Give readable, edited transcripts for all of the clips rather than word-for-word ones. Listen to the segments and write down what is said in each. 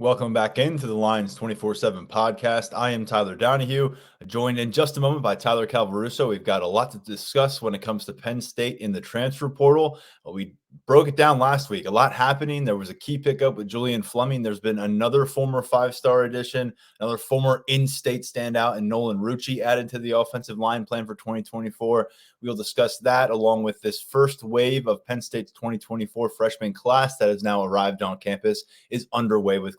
Welcome back into the Lions 24/7 podcast. I am Tyler Donahue, joined in just a moment by Tyler Calvaruso. We've got a lot to discuss when it comes to Penn State in the transfer portal. We broke it down last week. A lot happening. There was a key pickup with Julian Fleming. There's been another former five-star addition, another former in-state standout, and Nolan Rucci added to the offensive line plan for 2024. We'll discuss that along with this first wave of Penn State's 2024 freshman class that has now arrived on campus, is underway with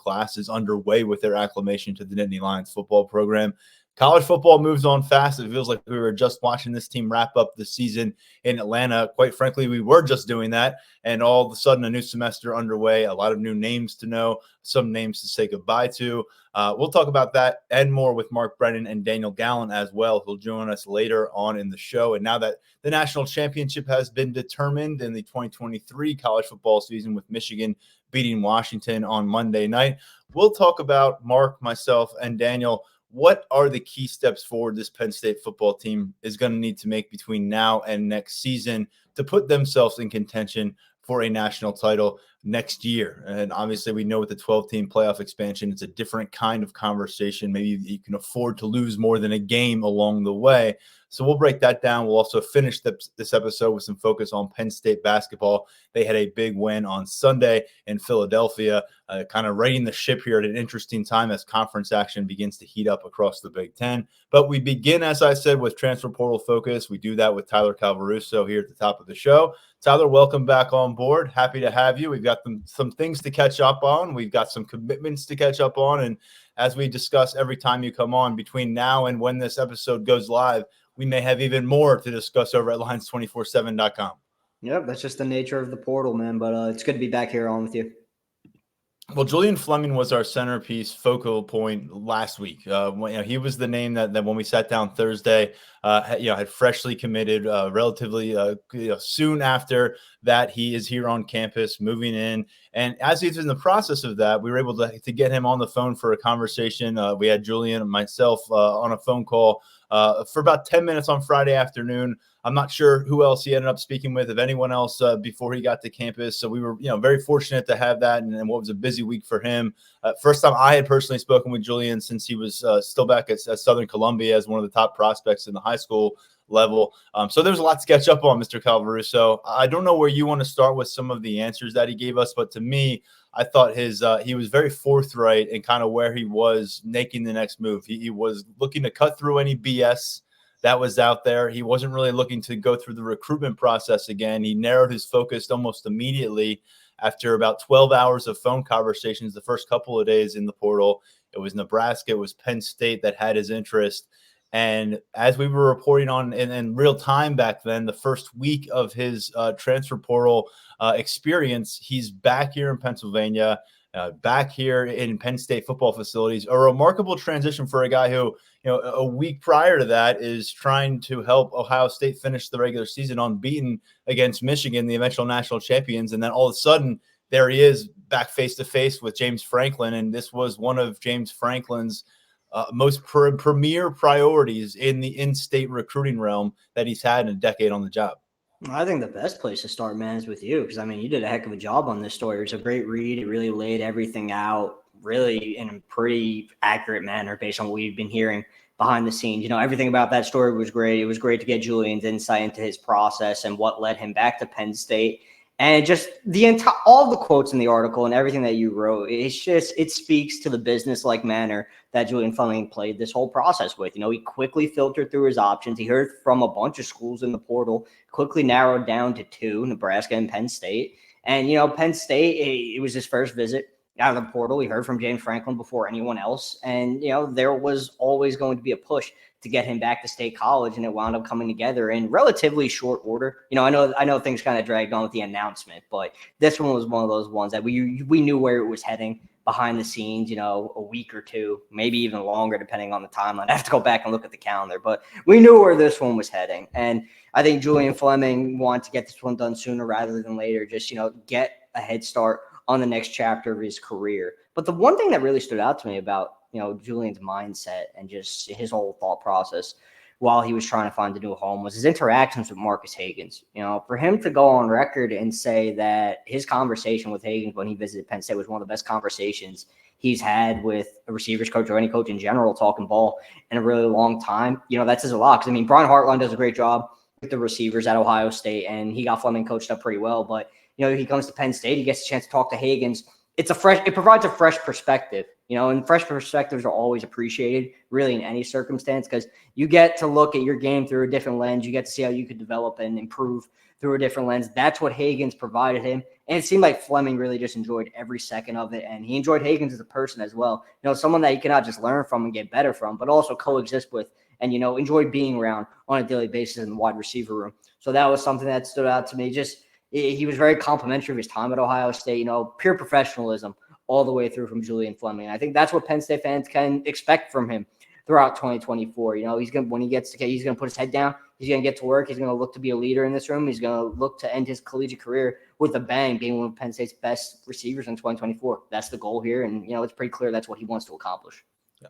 their acclimation to the Nittany Lions football program. College football moves on fast. It feels like we were just watching this team wrap up the season in Atlanta. Quite frankly, we were just doing that. And all of a sudden, a new semester underway, a lot of new names to know, some names to say goodbye to. We'll talk about that and more with Mark Brennan and Daniel Gallen as well, who'll join us later on in the show. And now that the national championship has been determined in the 2023 college football season with Michigan beating Washington on Monday night, we'll talk about Mark, myself, and Daniel. What are the key steps forward this Penn State football team is going to need to make between now and next season to put themselves in contention for a national title next year? And obviously we know with the 12-team playoff expansion, it's a different kind of conversation. Maybe you can afford to lose more than a game along the way. So we'll break that down. We'll also finish this episode with some focus on Penn State basketball. They had a big win on Sunday in Philadelphia, kind of righting the ship here at an interesting time as conference action begins to heat up across the Big Ten. But we begin, as I said, with transfer portal focus. We do that with Tyler Calvaruso here at the top of the show. Tyler, welcome back on board. Happy to have you. We've got some things to catch up on. We've got some commitments to catch up on. And as we discuss every time you come on, between now and when this episode goes live, we may have even more to discuss over at Lions247.com. Yep, that's just the nature of the portal, man. But it's good to be back here on with you. Well, Julian Fleming was our centerpiece focal point last week. He was the name that when we sat down Thursday, had freshly committed relatively soon after that. He is here on campus, moving in. And as he's in the process of that, we were able to get him on the phone for a conversation. We had Julian and myself on a phone call for about 10 minutes on Friday afternoon. I'm not sure who else he ended up speaking with, if anyone else before he got to campus. So we were, very fortunate to have that, and what was a busy week for him. First time I had personally spoken with Julian since he was still back at Southern Columbia as one of the top prospects in the high school level. So there's a lot to catch up on, Mr. Calvaruso. I don't know where you want to start with some of the answers that he gave us, but to me, I thought he was very forthright in kind of where he was making the next move. He was looking to cut through any BS that was out there. He wasn't really looking to go through the recruitment process again. He narrowed his focus almost immediately after about 12 hours of phone conversations the first couple of days in the portal. It was Nebraska, it was Penn State that had his interest. And as we were reporting on in real time back then, the first week of his transfer portal experience, he's back here in Pennsylvania, back here in Penn State football facilities. A remarkable transition for a guy who, a week prior to that is trying to help Ohio State finish the regular season unbeaten against Michigan, the eventual national champions. And then all of a sudden, there he is back face-to-face with James Franklin. And this was one of James Franklin's most premier priorities in the in-state recruiting realm that he's had in a decade on the job. I think the best place to start, man, is with you, because, you did a heck of a job on this story. It was a great read. It really laid everything out really in a pretty accurate manner based on what we've been hearing behind the scenes. Everything about that story was great. It was great to get Julian's insight into his process and what led him back to Penn State. And just all the quotes in the article and everything that you wrote, it speaks to the business-like manner that Julian Fleming played this whole process with. He quickly filtered through his options. He heard from a bunch of schools in the portal, quickly narrowed down to two, Nebraska and Penn State. And, Penn State, it was his first visit out of the portal. He heard from James Franklin before anyone else. And, there was always going to be a push to get him back to State College, and it wound up coming together in relatively short order. I know things kind of dragged on with the announcement, but this one was one of those ones that we knew where it was heading behind the scenes, a week or two, maybe even longer, depending on the timeline. I have to go back and look at the calendar, but we knew where this one was heading. And I think Julian Fleming wanted to get this one done sooner rather than later, just, get a head start on the next chapter of his career. But the one thing that really stood out to me about Julian's mindset and just his whole thought process while he was trying to find a new home was his interactions with Marcus Hagans. For him to go on record and say that his conversation with Hagans when he visited Penn State was one of the best conversations he's had with a receivers coach or any coach in general talking ball in a really long time. That says a lot. Because, Brian Hartline does a great job with the receivers at Ohio State, and he got Fleming coached up pretty well. But, he comes to Penn State, he gets a chance to talk to Higgins. It provides a fresh perspective, and fresh perspectives are always appreciated really in any circumstance, because you get to look at your game through a different lens. You get to see how you could develop and improve through a different lens. That's what Higgins provided him. And it seemed like Fleming really just enjoyed every second of it. And he enjoyed Higgins as a person as well. Someone that you cannot just learn from and get better from, but also coexist with and, enjoy being around on a daily basis in the wide receiver room. So that was something that stood out to me. He was very complimentary of his time at Ohio State, pure professionalism all the way through from Julian Fleming. And I think that's what Penn State fans can expect from him throughout 2024. He's going to, when he gets to, he's going to put his head down. He's going to get to work. He's going to look to be a leader in this room. He's going to look to end his collegiate career with a bang, being one of Penn State's best receivers in 2024. That's the goal here. And, it's pretty clear that's what he wants to accomplish.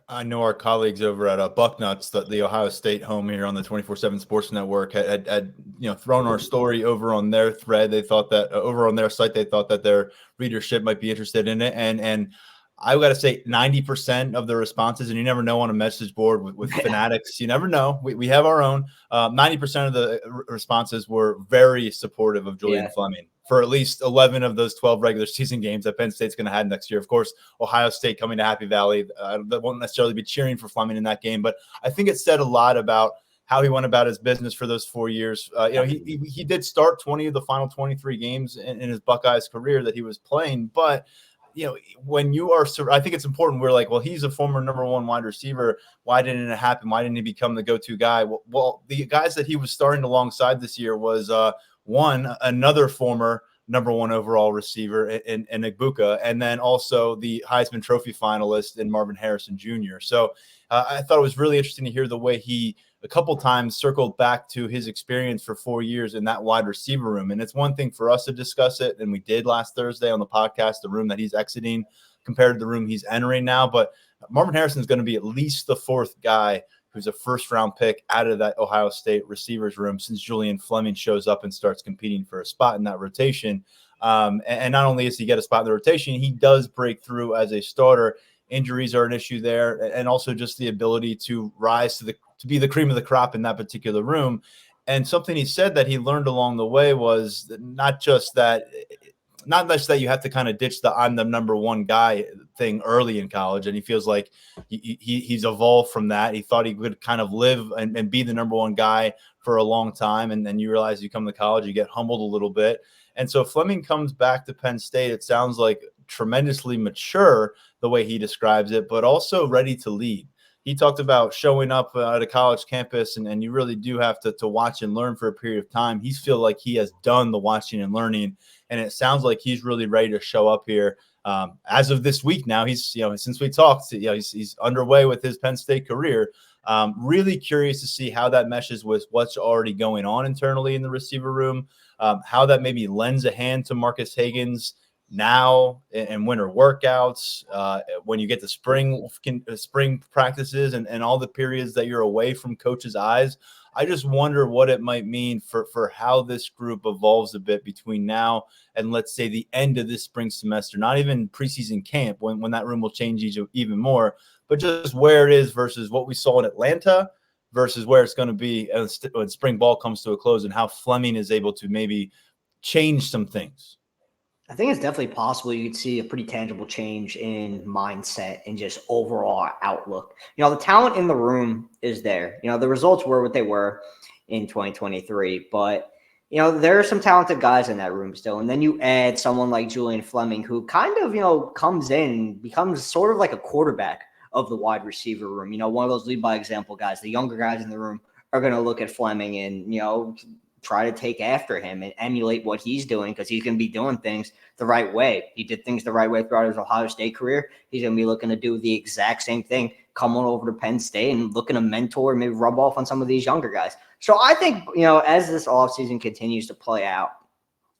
I know our colleagues over at Bucknuts, the Ohio State home here on the 24/7 Sports Network, had thrown our story over on their thread. They thought that over on their site, they thought that their readership might be interested in it. And I got to say 90% of the responses, and you never know on a message board with fanatics, you never know. We have our own. 90% of the responses were very supportive of Julian Fleming for at least 11 of those 12 regular season games that Penn State's going to have next year. Of course, Ohio State coming to Happy Valley, that won't necessarily be cheering for Fleming in that game, but I think it said a lot about how he went about his business for those 4 years. He did start 20 of the final 23 games in his Buckeyes career that he was playing, but when you are, I think it's important. We're like, well, he's a former number one wide receiver. Why didn't it happen? Why didn't he become the go-to guy? Well, the guys that he was starting alongside this year was another former number one overall receiver in Igbuka, and then also the Heisman Trophy finalist in Marvin Harrison Jr. So I thought it was really interesting to hear the way he a couple times circled back to his experience for 4 years in that wide receiver room. And it's one thing for us to discuss it, and we did last Thursday on the podcast, the room that he's exiting compared to the room he's entering now. But Marvin Harrison is going to be at least the fourth guy who's a first-round pick out of that Ohio State receivers room since Julian Fleming shows up and starts competing for a spot in that rotation. And not only does he get a spot in the rotation, he does break through as a starter. Injuries are an issue there, and also just the ability to rise to be the cream of the crop in that particular room. And something he said that he learned along the way was not just that you have to kind of ditch the I'm the number one guy thing early in college. And he feels like he's evolved from that. He thought he could kind of live and be the number one guy for a long time. And then you realize you come to college, you get humbled a little bit. And so Fleming comes back to Penn State. It sounds like tremendously mature the way he describes it, but also ready to lead. He talked about showing up at a college campus, and you really do have to watch and learn for a period of time. He feels like he has done the watching and learning, and it sounds like he's really ready to show up here. As of this week now, he's since we talked, he's underway with his Penn State career. Really curious to see how that meshes with what's already going on internally in the receiver room, how that maybe lends a hand to Marcus Higgins now and winter workouts, when you get to spring practices and all the periods that you're away from coach's eyes. I just wonder what it might mean for how this group evolves a bit between now and, let's say, the end of this spring semester, not even preseason camp when that room will change even more, but just where it is versus what we saw in Atlanta versus where it's going to be when spring ball comes to a close, and how Fleming is able to maybe change some things. I think it's definitely possible you could see a pretty tangible change in mindset and just overall outlook. The talent in the room is there. The results were what they were in 2023, but there are some talented guys in that room still. And then you add someone like Julian Fleming, who kind of, comes in and becomes sort of like a quarterback of the wide receiver room. One of those lead by example guys. The younger guys in the room are going to look at Fleming and, try to take after him and emulate what he's doing, because he's going to be doing things the right way. He did things the right way throughout his Ohio State career. He's going to be looking to do the exact same thing coming over to Penn State and looking to mentor, maybe rub off on some of these younger guys. So I think, as this offseason continues to play out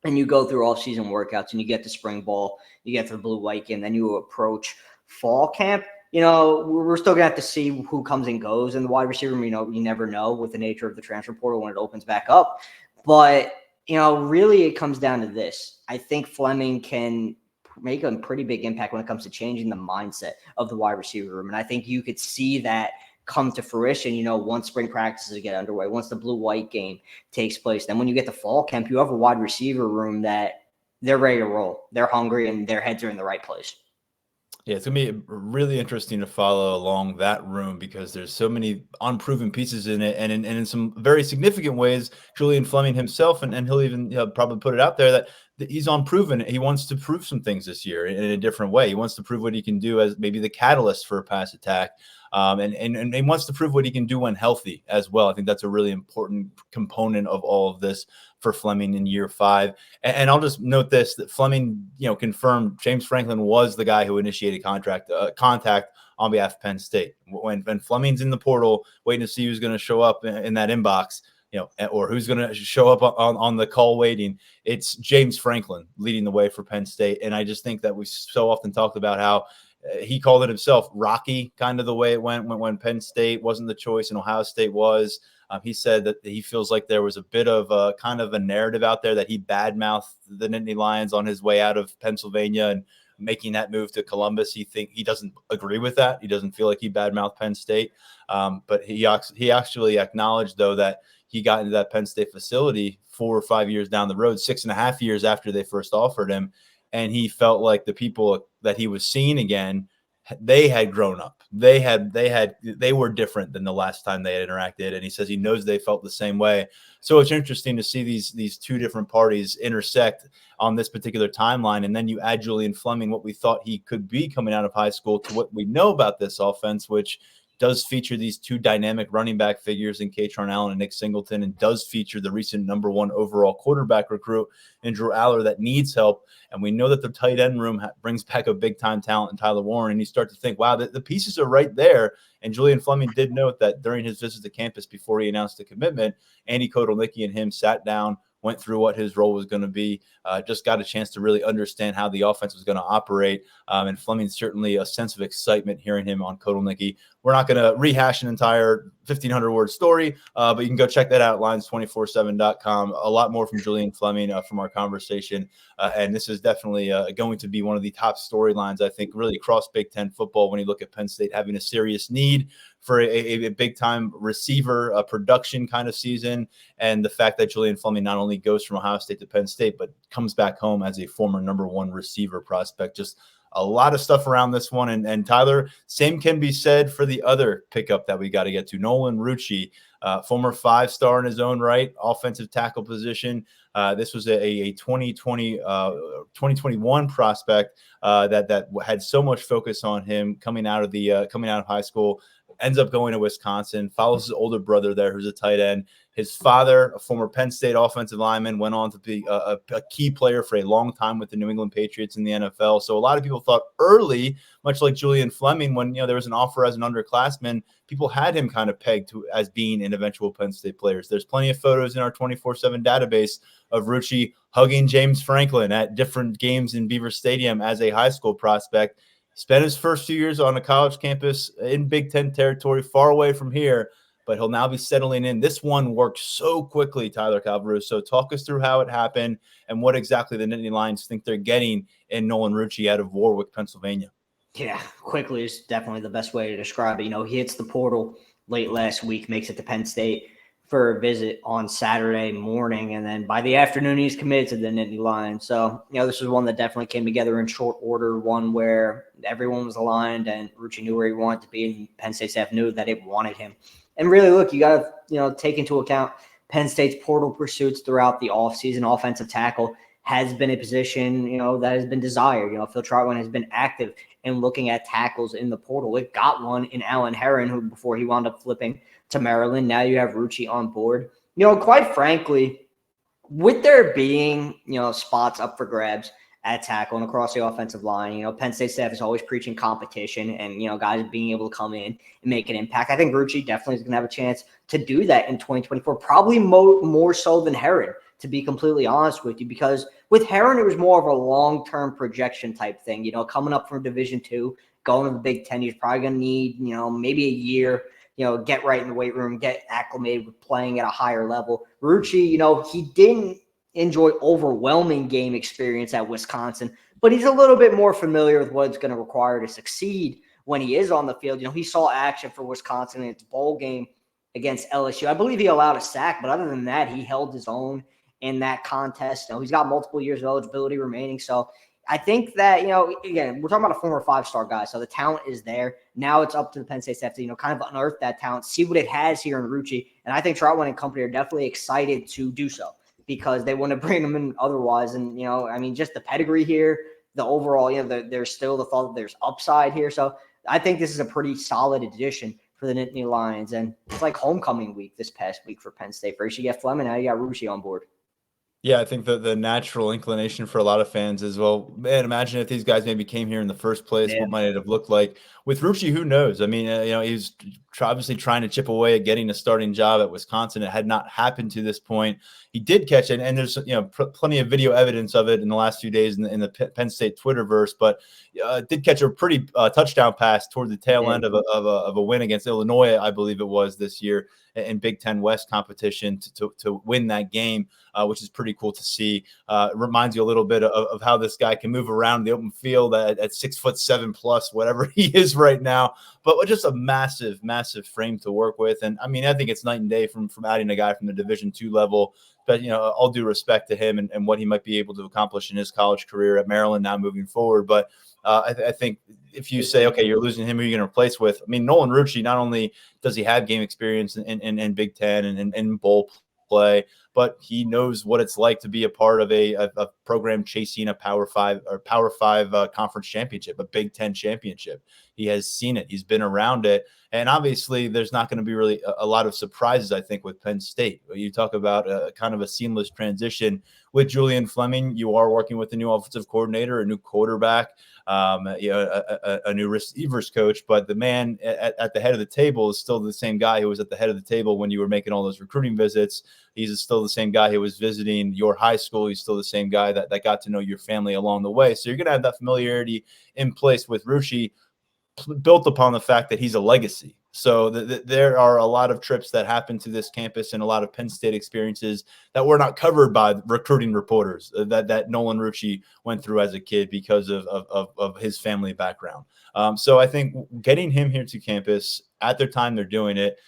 and you go through offseason workouts and you get to spring ball, you get to the Blue Weekend, then you approach fall camp, we're still going to have to see who comes and goes in the wide receiver room. You never know with the nature of the transfer portal when it opens back up. But, really it comes down to this. I think Fleming can make a pretty big impact when it comes to changing the mindset of the wide receiver room. And I think you could see that come to fruition, once spring practices get underway, once the blue-white game takes place. Then when you get to fall camp, you have a wide receiver room that they're ready to roll. They're hungry and their heads are in the right place. Yeah, it's going to be really interesting to follow along that room because there's so many unproven pieces in it. And in some very significant ways, Julian Fleming himself, and he'll even probably put it out there that he's unproven. He wants to prove some things this year in a different way. He wants to prove what he can do as maybe the catalyst for a pass attack. And he wants to prove what he can do when healthy as well. I think that's a really important component of all of this for Fleming in year 5. And I'll just note this, that Fleming, confirmed James Franklin was the guy who initiated contact on behalf of Penn State. When Fleming's in the portal, waiting to see who's going to show up in that inbox, or who's going to show up on the call waiting, it's James Franklin leading the way for Penn State. And I just think that we so often talked about how he called it himself rocky, kind of the way it went when Penn State wasn't the choice and Ohio State was. He said that he feels like there was a bit of a kind of a narrative out there that he badmouthed the Nittany Lions on his way out of Pennsylvania and making that move to Columbus. He doesn't agree with that. He doesn't feel like he badmouthed Penn State. But he actually acknowledged, though, that he got into that Penn State facility 4 or 5 years down the road, 6.5 years after they first offered him. And he felt like the people that he was seeing again, they had grown up. They were different than the last time they had interacted. And he says he knows they felt the same way. So it's interesting to see these two different parties intersect on this particular timeline. And then you add Julian Fleming, what we thought he could be coming out of high school, to what we know about this offense, which does feature these two dynamic running back figures in Kaytron Allen and Nick Singleton, and does feature the recent number 1 overall quarterback recruit in Drew Aller that needs help. And we know that the tight end room brings back a big-time talent in Tyler Warren, and you start to think, wow, the pieces are right there. And Julian Fleming did note that during his visit to campus before he announced the commitment, Andy Kotelnicki and him sat down, went through what his role was going to be, just got a chance to really understand how the offense was going to operate. And Fleming, certainly a sense of excitement hearing him on Kotelnicki. We're not going to rehash an entire 1,500-word story, but you can go check that out at lions247.com. A lot more from Julian Fleming from our conversation. And this is definitely going to be one of the top storylines, I think, really across Big Ten football when you look at Penn State having a serious need for a big-time receiver, a production kind of season, and the fact that Julian Fleming not only goes from Ohio State to Penn State, but comes back home as a former number 1 receiver prospect. Just a lot of stuff around this one. And Tyler, same can be said for the other pickup that we got to get to, Nolan Rucci, former 5-star in his own right, offensive tackle position. This was a 2021 prospect that had so much focus on him coming out of high school. Ends up going to Wisconsin, follows his older brother there, who's a tight end. His father, a former Penn State offensive lineman, went on to be a key player for a long time with the New England Patriots in the NFL. So a lot of people thought early, much like Julian Fleming, when there was an offer as an underclassman, people had him kind of pegged as being an eventual Penn State players. There's plenty of photos in our 24/7 database of Rucci hugging James Franklin at different games in Beaver Stadium as a high school prospect. Spent his first few years on a college campus in Big Ten territory, far away from here, but he'll now be settling in. This one worked so quickly, Tyler Calvaruso. So talk us through how it happened and what exactly the Nittany Lions think they're getting in Nolan Rucci out of Warwick, Pennsylvania. Yeah, quickly is definitely the best way to describe it. He hits the portal late last week, makes it to Penn State for a visit on Saturday morning, and then by the afternoon, he's committed to the Nittany Lions. So, this was one that definitely came together in short order, one where everyone was aligned and Rucci knew where he wanted to be, and Penn State staff knew that it wanted him. And really, look, you got to, take into account Penn State's portal pursuits throughout the offseason. Offensive tackle has been a position, that has been desired. Phil Trotwin has been active in looking at tackles in the portal. It got one in Alan Herron, who before he wound up flipping to Maryland. Now you have Rucci on board. Quite frankly, with there being, spots up for grabs at tackle and across the offensive line, Penn State staff is always preaching competition and, guys being able to come in and make an impact. I think Rucci definitely is going to have a chance to do that in 2024, probably more so than Herron, to be completely honest with you, because with Herron, it was more of a long-term projection type thing, coming up from Division II, going to the Big Ten, he's probably going to need, maybe a year, get right in the weight room, get acclimated with playing at a higher level. Rucci, he didn't enjoy overwhelming game experience at Wisconsin, but he's a little bit more familiar with what it's going to require to succeed when he is on the field. He saw action for Wisconsin in its bowl game against LSU. I believe he allowed a sack, but other than that, he held his own in that contest. He's got multiple years of eligibility remaining. So I think that, again, we're talking about a former 5-star guy. So the talent is there. Now it's up to the Penn State staff to, kind of unearth that talent, see what it has here in Rucci. And I think Troutwine and company are definitely excited to do so because they want to bring him in otherwise. And, just the pedigree here, the overall, there's still the thought that there's upside here. So I think this is a pretty solid addition for the Nittany Lions. And it's like homecoming week this past week for Penn State. First you get Fleming, now you got Rucci on board. Yeah, I think the natural inclination for a lot of fans is, well, man, imagine if these guys maybe came here in the first place, what might it have looked like? With Rucci, who knows? I mean, he's obviously trying to chip away at getting a starting job at Wisconsin. It had not happened to this point. He did catch it, and there's plenty of video evidence of it in the last few days in the Penn State Twitterverse, but did catch a pretty touchdown pass toward the tail end of a win against Illinois, I believe it was this year in Big Ten West competition to win that game, which is pretty cool to see. It reminds you a little bit of how this guy can move around the open field at 6'7+, whatever he is right now, but just a massive, massive frame to work with. And I mean, I think it's night and day from adding a guy from the Division II level. But, all due respect to him and what he might be able to accomplish in his college career at Maryland now moving forward. But I think if you say, okay, you're losing him, who are you going to replace with? I mean, Nolan Rucci, not only does he have game experience in Big Ten and bowl play, but he knows what it's like to be a part of a program chasing a Power 5 conference championship, a Big Ten championship. He has seen it. He's been around it. And obviously, there's not going to be really a lot of surprises, I think, with Penn State. You talk about kind of a seamless transition with Julian Fleming. You are working with a new offensive coordinator, a new quarterback, a new receivers coach. But the man at the head of the table is still the same guy who was at the head of the table when you were making all those recruiting visits. He's still the same guy who was visiting your high school. He's still the same guy that got to know your family along the way. So you're going to have that familiarity in place with Rucci, built upon the fact that he's a legacy. So there are a lot of trips that happen to this campus and a lot of Penn State experiences that were not covered by recruiting reporters that Nolan Rucci went through as a kid because of his family background. So I think getting him here to campus at their time they're doing it,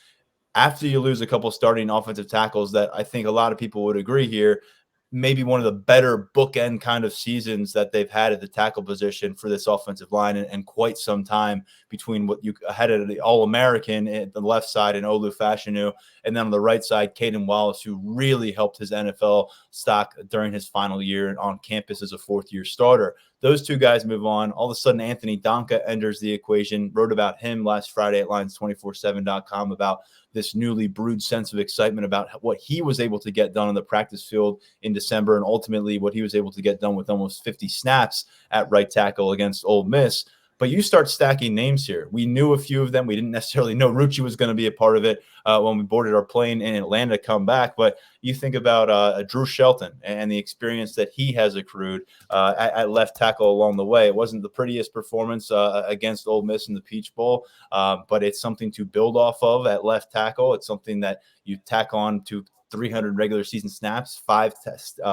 after you lose a couple starting offensive tackles that I think a lot of people would agree here, maybe one of the better bookend kind of seasons that they've had at the tackle position for this offensive line and quite some time between what you had at the All-American at the left side in Olu Fashanu, and then on the right side, Caden Wallace, who really helped his NFL stock during his final year on campus as a fourth-year starter. Those two guys move on. All of a sudden, Anthony Donka enters the equation. Wrote about him last Friday at Lions247.com about this newly brewed sense of excitement about what he was able to get done on the practice field in December and ultimately what he was able to get done with almost 50 snaps at right tackle against Ole Miss. But you start stacking names here. We knew a few of them. We didn't necessarily know Rucci was going to be a part of it when we boarded our plane in Atlanta to come back. But you think about Drew Shelton and the experience that he has accrued at left tackle along the way. It wasn't the prettiest performance against Ole Miss in the Peach Bowl, but it's something to build off of at left tackle. It's something that you tack on to 300 regular season snaps, 5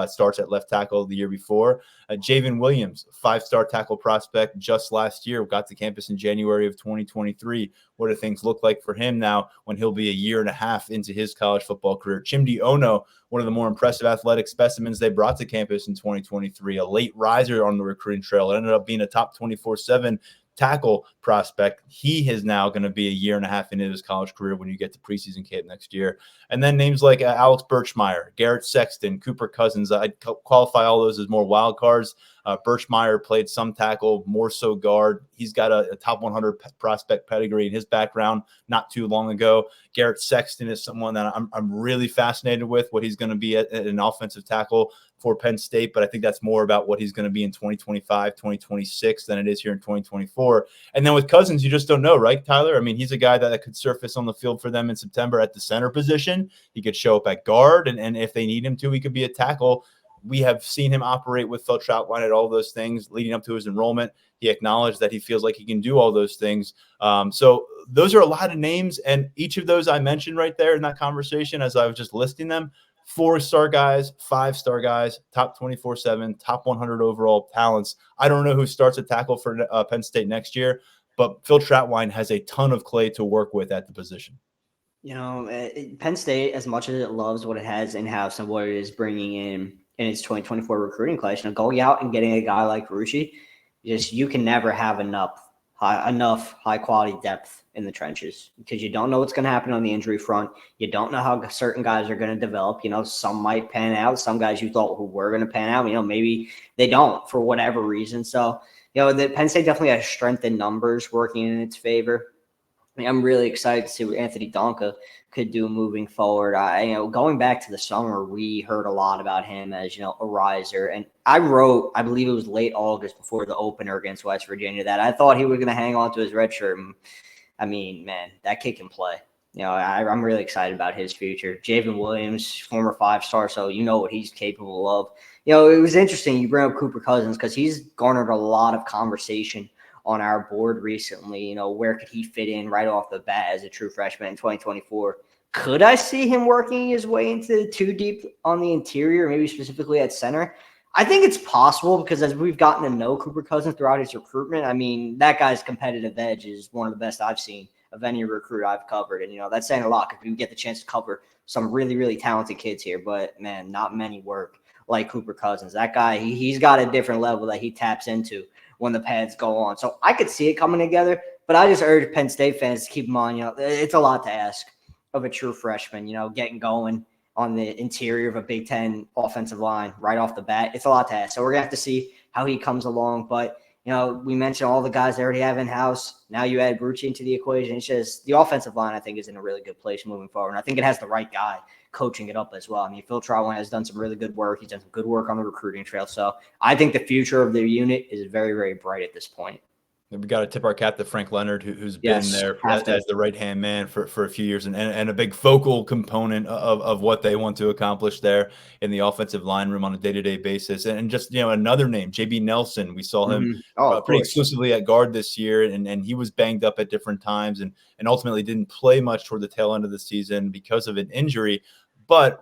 starts at left tackle the year before. Javen Williams, 5-star tackle prospect just last year, got to campus in January of 2023. What do things look like for him now when he'll be a year and a half into his college football career? Chimdi Ono, one of the more impressive athletic specimens they brought to campus in 2023, a late riser on the recruiting trail. It ended up being a top 24/7 tackle prospect. He is now going to be a year and a half into his college career when you get to preseason camp next year. And then names like Alex Birchmeier, Garrett Sexton, Cooper Cousins, I'd qualify all those as more wild cards. Birchmeier played some tackle, more so guard. He's got a top 100 prospect pedigree in his background not too long ago. Garrett Sexton is someone that I'm really fascinated with, what he's going to be at an offensive tackle for Penn State, but I think that's more about what he's going to be in 2025, 2026 than it is here in 2024. And then with Cousins, you just don't know, right, Tyler? I mean, he's a guy that could surface on the field for them in September at the center position. He could show up at guard, and if they need him to, he could be a tackle. We have seen him operate with Phil Troutwine at all those things leading up to his enrollment. He acknowledged that he feels like he can do all those things. So those are a lot of names, and each of those I mentioned right there in that conversation as I was just listing them 4-star guys, 5-star guys, top 24/7, top 100 overall talents. I don't know who starts at tackle for Penn State next year, but Phil Trautwein has a ton of clay to work with at the position. Penn State, as much as it loves what it has in-house and what it is bringing in its 2024 recruiting class, going out and getting a guy like Rucci, you can never have enough high-quality depth in the trenches because you don't know what's going to happen on the injury front. You don't know how certain guys are going to develop. Some might pan out. Some guys you thought who were going to pan out, maybe they don't for whatever reason. So, the Penn State definitely has strength in numbers working in its favor. I'm really excited to see what Anthony Donka could do moving forward. Going back to the summer, we heard a lot about him as, a riser. And I wrote, I believe it was late August before the opener against West Virginia, that I thought he was going to hang on to his red shirt. I mean, man, that kid can play. I'm really excited about his future. Javen Williams, former 5-star, so what he's capable of. It was interesting you bring up Cooper Cousins because he's garnered a lot of conversation on our board recently. Where could he fit in right off the bat as a true freshman in 2024? Could I see him working his way into 2 deep on the interior, maybe specifically at center? I think it's possible because as we've gotten to know Cooper Cousins throughout his recruitment, that guy's competitive edge is one of the best I've seen of any recruit I've covered. And, that's saying a lot because we get the chance to cover some really, really talented kids here. But, man, not many work like Cooper Cousins. That guy, he's got a different level that he taps into when the pads go on. So I could see it coming together, but I just urge Penn State fans to keep in mind, it's a lot to ask of a true freshman, getting going on the interior of a Big Ten offensive line right off the bat. It's a lot to ask. So we're going to have to see how he comes along. But, we mentioned all the guys they already have in-house. Now you add Rucci into the equation. It's just the offensive line, I think, is in a really good place moving forward. And I think it has the right guy coaching it up as well. Phil Trautwein has done some really good work. He's done some good work on the recruiting trail. So I think the future of the unit is very, very bright at this point. We got to tip our cap to Frank Leonard, who's been there as the right-hand man for a few years and a big focal component of what they want to accomplish there in the offensive line room on a day-to-day basis. And just, another name, JB Nelson. We saw him pretty exclusively at guard this year, and he was banged up at different times and ultimately didn't play much toward the tail end of the season because of an injury. But,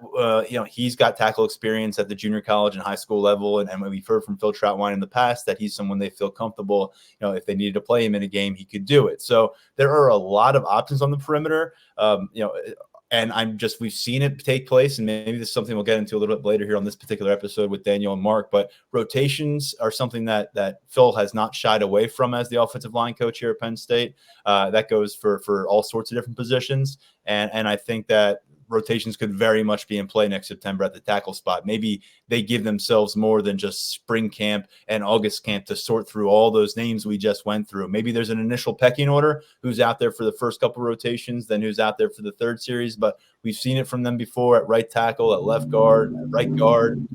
he's got tackle experience at the junior college and high school level. And we've heard from Phil Trautwein in the past that he's someone they feel comfortable, if they needed to play him in a game, he could do it. So there are a lot of options on the perimeter, and we've seen it take place. And maybe this is something we'll get into a little bit later here on this particular episode with Daniel and Mark. But rotations are something that Phil has not shied away from as the offensive line coach here at Penn State. That goes for all sorts of different positions. And I think that rotations could very much be in play next September at the tackle spot. Maybe they give themselves more than just spring camp and August camp to sort through all those names we just went through. Maybe there's an initial pecking order, who's out there for the first couple rotations, then who's out there for the third series. But we've seen it from them before at right tackle, at left guard, at right guard.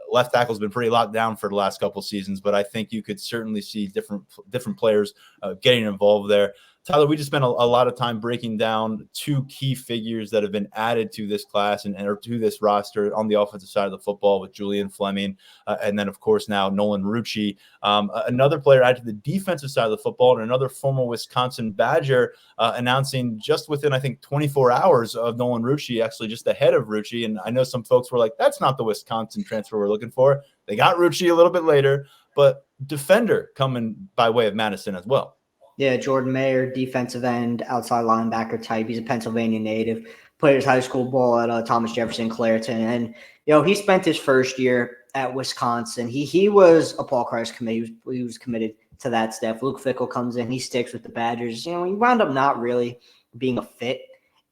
Left tackle's been pretty locked down for the last couple seasons, but I think you could certainly see different players getting involved there. Tyler, we just spent a lot of time breaking down 2 key figures that have been added to this class and or to this roster on the offensive side of the football with Julian Fleming. And then, of course, now Nolan Rucci, another player added to the defensive side of the football, and another former Wisconsin Badger announcing just within, I think, 24 hours of Nolan Rucci, actually just ahead of Rucci. And I know some folks were like, that's not the Wisconsin transfer we're looking for. They got Rucci a little bit later, but defender coming by way of Madison as well. Yeah, Jordan Mayer, defensive end, outside linebacker type. He's a Pennsylvania native. Played his high school ball at Thomas Jefferson Clairton. And, he spent his first year at Wisconsin. He was a Paul Christ committee. He was committed to that staff. Luke Fickell comes in. He sticks with the Badgers. He wound up not really being a fit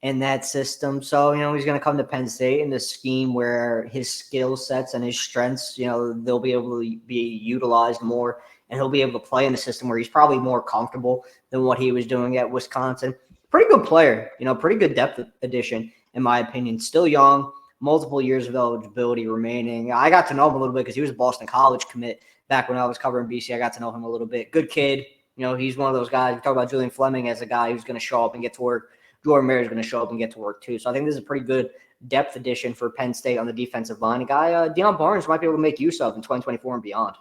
in that system. So, he's going to come to Penn State in the scheme where his skill sets and his strengths, they'll be able to be utilized more. And he'll be able to play in a system where he's probably more comfortable than what he was doing at Wisconsin. Pretty good player, pretty good depth addition, in my opinion. Still young, multiple years of eligibility remaining. I got to know him a little bit because he was a Boston College commit back when I was covering BC. I got to know him a little bit. Good kid. He's one of those guys. We talk about Julian Fleming as a guy who's going to show up and get to work. Jordan Mayer is going to show up and get to work too. So I think this is a pretty good depth addition for Penn State on the defensive line. A guy, Deion Barnes, might be able to make use of in 2024 and beyond.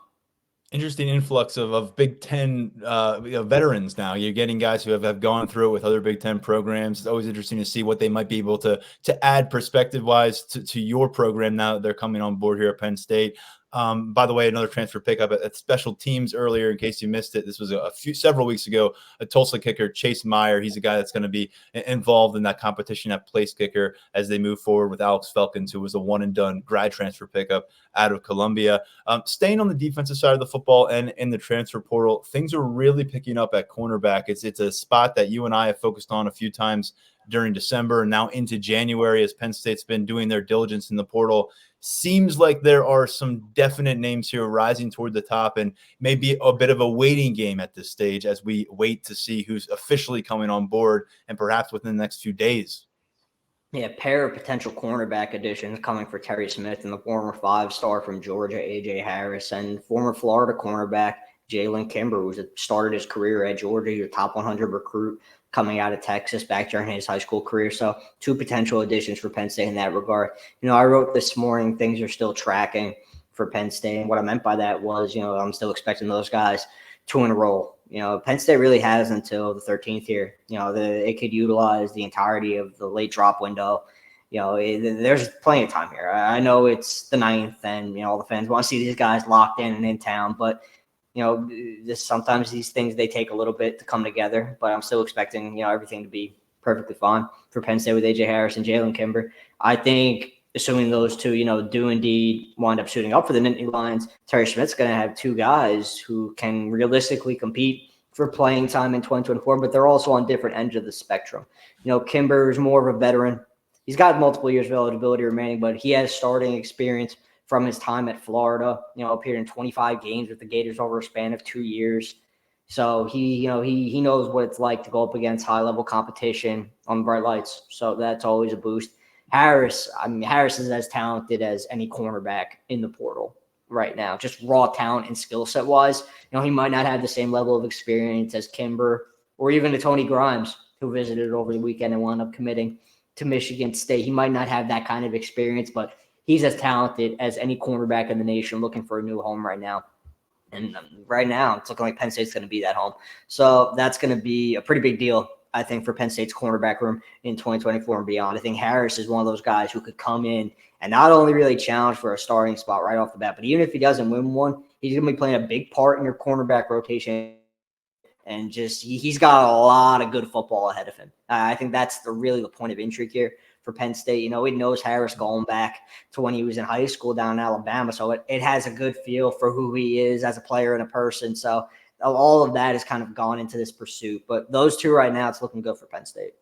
Interesting influx of Big Ten veterans now. You're getting guys who have gone through it with other Big Ten programs. It's always interesting to see what they might be able to add perspective-wise to your program now that they're coming on board here at Penn State. By the way, another transfer pickup at special teams earlier, in case you missed it. This was several weeks ago. A Tulsa kicker, Chase Meyer. He's a guy that's going to be involved in that competition at place kicker as they move forward with Alex Felkins, who was a one-and-done grad transfer pickup out of Columbia. Staying on the defensive side of the football and in the transfer portal, things are really picking up at cornerback. It's a spot that you and I have focused on a few times during December and now into January as Penn State's been doing their diligence in the portal. Seems like there are some definite names here rising toward the top, and maybe a bit of a waiting game at this stage as we wait to see who's officially coming on board and perhaps within the next few days. Yeah, pair of potential cornerback additions coming for Terry Smith and the former 5-star from Georgia, A.J. Harris, and former Florida cornerback Jalen Kimber, who's started his career at Georgia, your top 100 recruit coming out of Texas back during his high school career. So 2 potential additions for Penn State in that regard. I wrote this morning, things are still tracking for Penn State. And what I meant by that was, I'm still expecting those guys to enroll. Penn State really has until the 13th here. It could utilize the entirety of the late drop window. There's plenty of time here. I know it's the 9th and, all the fans want to see these guys locked in and in town, but sometimes these things, they take a little bit to come together, but I'm still expecting, everything to be perfectly fine for Penn State with AJ Harris and Jalen Kimber. I think assuming those two, do indeed wind up suiting up for the Nittany Lions, Terry Smith's going to have 2 guys who can realistically compete for playing time in 2024, but they're also on different ends of the spectrum. Kimber is more of a veteran. He's got multiple years of eligibility remaining, but he has starting experience from his time at Florida, appeared in 25 games with the Gators over a span of 2 years. So he knows what it's like to go up against high-level competition on the bright lights. So that's always a boost. Harris is as talented as any cornerback in the portal right now, just raw talent and skill set wise. He might not have the same level of experience as Kimber or even a Tony Grimes, who visited over the weekend and wound up committing to Michigan State. He might not have that kind of experience, but he's as talented as any cornerback in the nation looking for a new home right now. And right now, it's looking like Penn State's going to be that home. So that's going to be a pretty big deal, I think, for Penn State's cornerback room in 2024 and beyond. I think Harris is one of those guys who could come in and not only really challenge for a starting spot right off the bat, but even if he doesn't win one, he's going to be playing a big part in your cornerback rotation. And just he's got a lot of good football ahead of him. I think that's really the point of intrigue here for Penn State. He knows Harris going back to when he was in high school down in Alabama. So it has a good feel for who he is as a player and a person. So all of that has kind of gone into this pursuit. But those 2 right now, it's looking good for Penn State.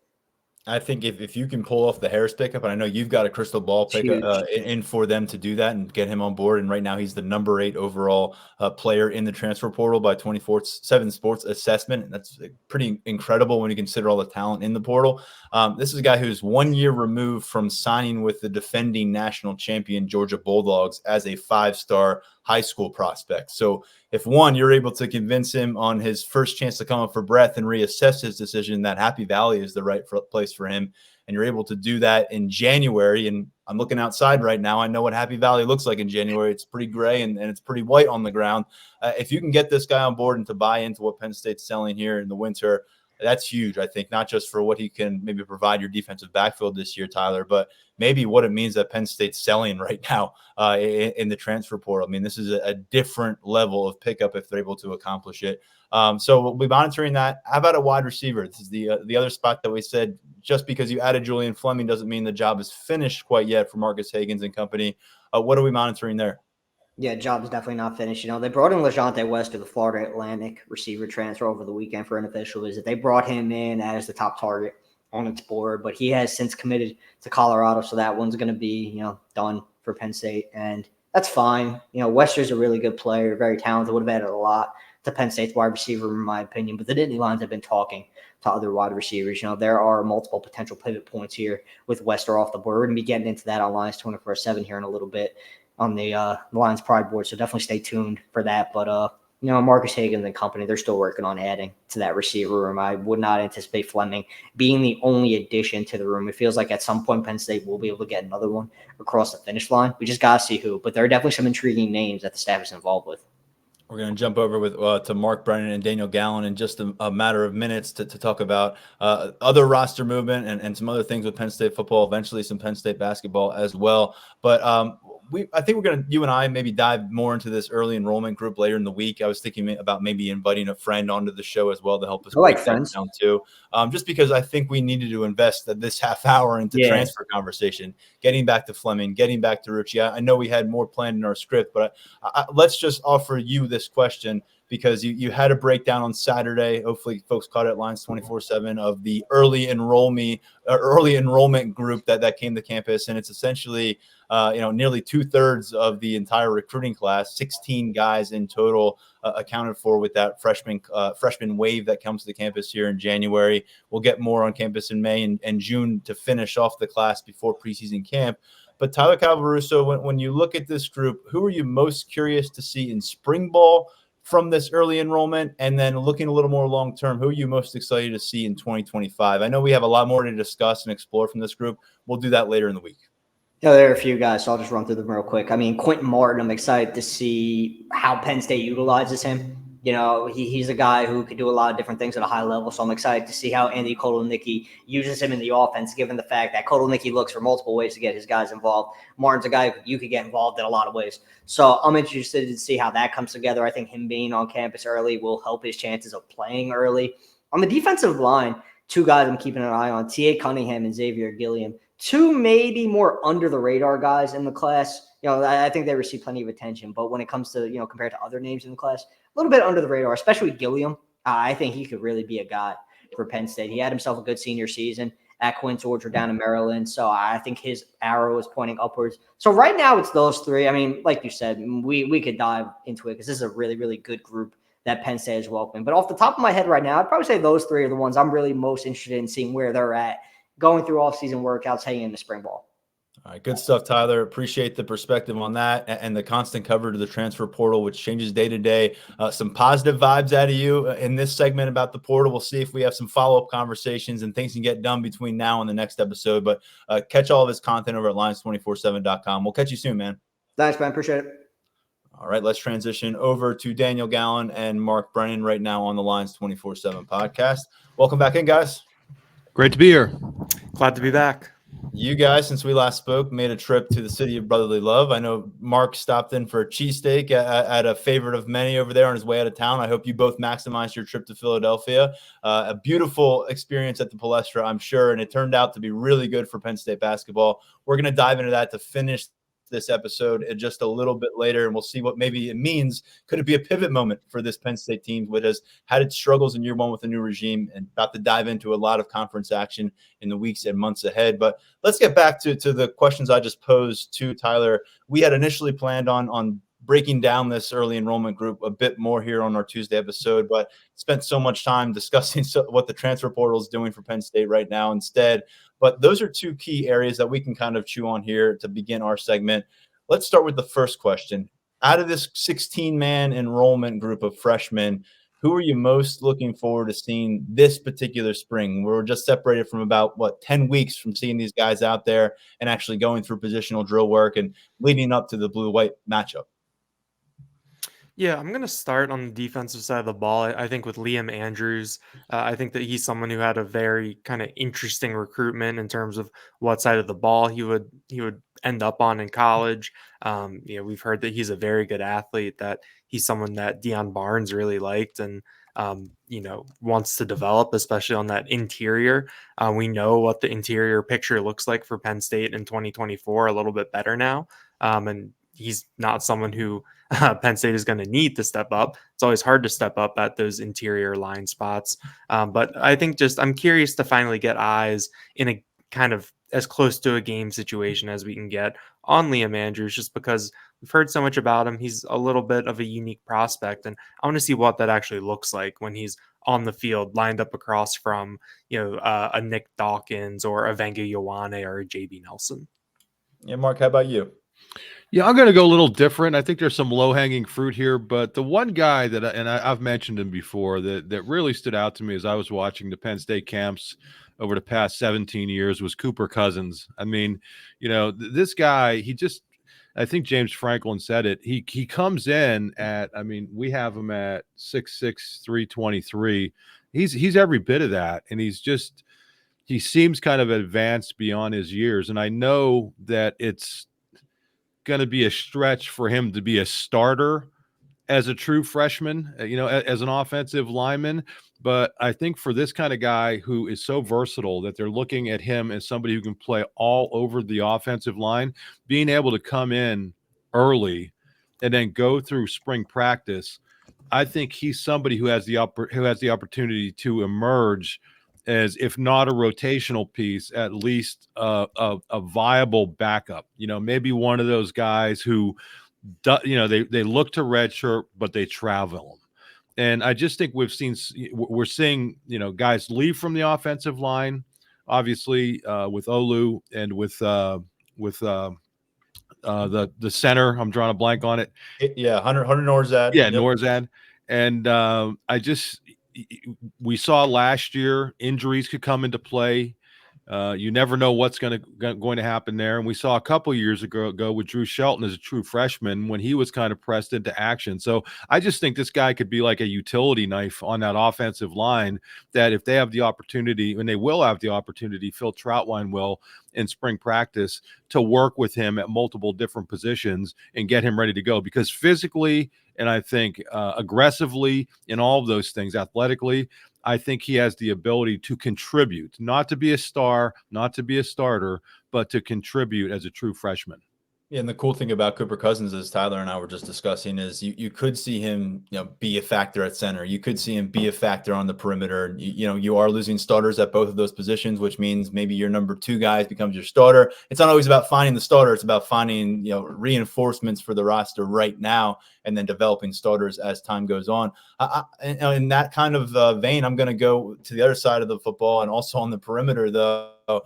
I think if you can pull off the Harris pickup, and I know you've got a crystal ball pickup in for them to do that and get him on board. And right now he's the number 8 overall player in the transfer portal by 24/7 Sports Assessment. And that's pretty incredible when you consider all the talent in the portal. This is a guy who's 1 year removed from signing with the defending national champion Georgia Bulldogs as a 5-star high school prospect. So if you're able to convince him on his first chance to come up for breath and reassess his decision that Happy Valley is the right place for him, and you're able to do that in January, and I'm looking outside right now, I know what Happy Valley looks like in January. It's pretty gray and it's pretty white on the ground. If you can get this guy on board and to buy into what Penn State's selling here in the winter, that's huge, I think, not just for what he can maybe provide your defensive backfield this year, Tyler, but maybe what it means that Penn State's selling right now in the transfer portal. I mean, this is a different level of pickup if they're able to accomplish it. So we'll be monitoring that. How about a wide receiver? This is the other spot that we said, just because you added Julian Fleming doesn't mean the job is finished quite yet for Marcus Hagans and company. What are we monitoring there? Yeah, job is definitely not finished. They brought in LaJohntay West of the Florida Atlantic receiver transfer over the weekend for an official visit. They brought him in as the top target on its board, but he has since committed to Colorado, so that one's going to be, done for Penn State, and that's fine. Wester's a really good player, very talented, would have added a lot to Penn State's wide receiver, in my opinion, but the Nittany Lions have been talking to other wide receivers. There are multiple potential pivot points here with Wester off the board. We're going to be getting into that on Lions 24/7 here in a little bit on the Lions Pride board, so definitely stay tuned for that. But Marcus Hagans and company, they're still working on adding to that receiver room. I would not anticipate Fleming being the only addition to the room. It feels like at some point Penn State will be able to get another one across the finish line. We just got to see who, but there are definitely some intriguing names that the staff is involved with. We're going to jump over with to Mark Brennan and Daniel Gallen in just a matter of minutes to talk about other roster movement and some other things with Penn State football, eventually some Penn State basketball as well. But I think we're going to, you and I, maybe dive more into this early enrollment group later in the week. I was thinking about maybe inviting a friend onto the show as well to help us break things down too. Just because I think we needed to invest this half hour into transfer conversation, getting back to Fleming, getting back to Rucci. I know we had more planned in our script, but let's just offer you this question, because you had a breakdown on Saturday. Hopefully folks caught it at Lions 24/7 of the early enrollment group that came to campus. And it's essentially, nearly 2/3 of the entire recruiting class, 16 guys in total accounted for with that freshman wave that comes to the campus here in January. We'll get more on campus in May and June to finish off the class before preseason camp. But Tyler Calvaruso, when you look at this group, who are you most curious to see in spring ball from this early enrollment? And then looking a little more long-term, who are you most excited to see in 2025? I know we have a lot more to discuss and explore from this group. We'll do that later in the week. Yeah, there are a few guys, so I'll just run through them real quick. I mean, Quentin Martin, I'm excited to see how Penn State utilizes him. He's a guy who could do a lot of different things at a high level, so I'm excited to see how Andy Kotelnicki uses him in the offense, given the fact that Kotelnicki looks for multiple ways to get his guys involved. Martin's a guy you could get involved in a lot of ways. So I'm interested to see how that comes together. I think him being on campus early will help his chances of playing early. On the defensive line, two guys I'm keeping an eye on, T.A. Cunningham and Xavier Gilliam. Two maybe more under-the-radar guys in the class. I think they receive plenty of attention, but when it comes to, compared to other names in the class, a little bit under the radar, especially Gilliam. I think he could really be a guy for Penn State. He had himself a good senior season at Quinn Georgia down in Maryland, so I think his arrow is pointing upwards. So right now it's those three. I mean, like you said, we could dive into it because this is a really, really good group that Penn State is welcoming. But off the top of my head right now, I'd probably say those three are the ones I'm really most interested in seeing where they're at going through off-season workouts, heading into spring ball. All right, good stuff, Tyler. Appreciate the perspective on that and the constant coverage of the transfer portal, which changes day to day. Some positive vibes out of you in this segment about the portal. We'll see if we have some follow-up conversations and things can get done between now and the next episode. But catch all of his content over at lions247.com. We'll catch you soon, man. Thanks, man. Appreciate it. All right, let's transition over to Daniel Gallen and Mark Brennan right now on the Lions 24/7 podcast. Welcome back in, guys. Great to be here. Glad to be back. You guys, since we last spoke, made a trip to the city of brotherly love. I know Mark stopped in for a cheesesteak at a favorite of many over there on his way out of town. I hope you both maximized your trip to Philadelphia. A beautiful experience at the Palestra, I'm sure, and it turned out to be really good for Penn State basketball. We're going to dive into that to finish this episode just a little bit later, and we'll see what maybe it means. Could it be a pivot moment for this Penn State team, which has had its struggles in year one with the new regime, and about to dive into a lot of conference action in the weeks and months ahead. But let's get back to the questions I just posed to Tyler. We had initially planned on breaking down this early enrollment group a bit more here on our Tuesday episode, but spent so much time discussing what the transfer portal is doing for Penn State right now instead. But those are two key areas that we can kind of chew on here to begin our segment. Let's start with the first question. Out of this 16-man enrollment group of freshmen, who are you most looking forward to seeing this particular spring? We're just separated from about, 10 weeks from seeing these guys out there and actually going through positional drill work and leading up to the blue-white matchup. Yeah, I'm going to start on the defensive side of the ball. I think with Liam Andrews, I think that he's someone who had a very kind of interesting recruitment in terms of what side of the ball he would end up on in college. We've heard that he's a very good athlete, that he's someone that Deion Barnes really liked and, wants to develop, especially on that interior. We know what the interior picture looks like for Penn State in 2024 a little bit better now. And he's not someone who Penn State is going to need to step up. It's always hard to step up at those interior line spots. But I think I'm curious to finally get eyes in a kind of as close to a game situation as we can get on Liam Andrews, just because we've heard so much about him. He's a little bit of a unique prospect, and I want to see what that actually looks like when he's on the field, lined up across from, a Nick Dawkins or a Venga Ioane or a JB Nelson. Yeah, Mark, how about you? Yeah, I'm going to go a little different. I think there's some low-hanging fruit here, but the one guy that, I've mentioned him before, that really stood out to me as I was watching the Penn State camps over the past 17 years was Cooper Cousins. I mean, this guy, I think James Franklin said it. He comes in at, I mean, we have him at 6'6", 323. He's every bit of that, and he seems kind of advanced beyond his years. And I know that it's going to be a stretch for him to be a starter as a true freshman, as an offensive lineman. But I think for this kind of guy who is so versatile that they're looking at him as somebody who can play all over the offensive line, being able to come in early and then go through spring practice, I think he's somebody who has the opportunity to emerge as, if not a rotational piece, at least a viable backup. Maybe one of those guys who, they look to redshirt, but they travel them. And I just think we're seeing, guys leave from the offensive line, obviously with Olu and with the center. I'm drawing a blank on it. Yeah, Hunter Norzad. Yeah, Yep. Norzad. And we saw last year injuries could come into play. You never know what's going to happen there. And we saw a couple years ago with Drew Shelton as a true freshman when he was kind of pressed into action. So I just think this guy could be like a utility knife on that offensive line, that if they have the opportunity, and they will have the opportunity, Phil Troutwine will, in spring practice, to work with him at multiple different positions and get him ready to go. Because physically, and I think aggressively, in all of those things, athletically, I think he has the ability to contribute, not to be a star, not to be a starter, but to contribute as a true freshman. Yeah, and the cool thing about Cooper Cousins, as Tyler and I were just discussing, is you could see him, be a factor at center. You could see him be a factor on the perimeter. You are losing starters at both of those positions, which means maybe your number 2 guy becomes your starter. It's not always about finding the starter. It's about finding, reinforcements for the roster right now, and then developing starters as time goes on. In that kind of vein, I'm going to go to the other side of the football and also on the perimeter, though.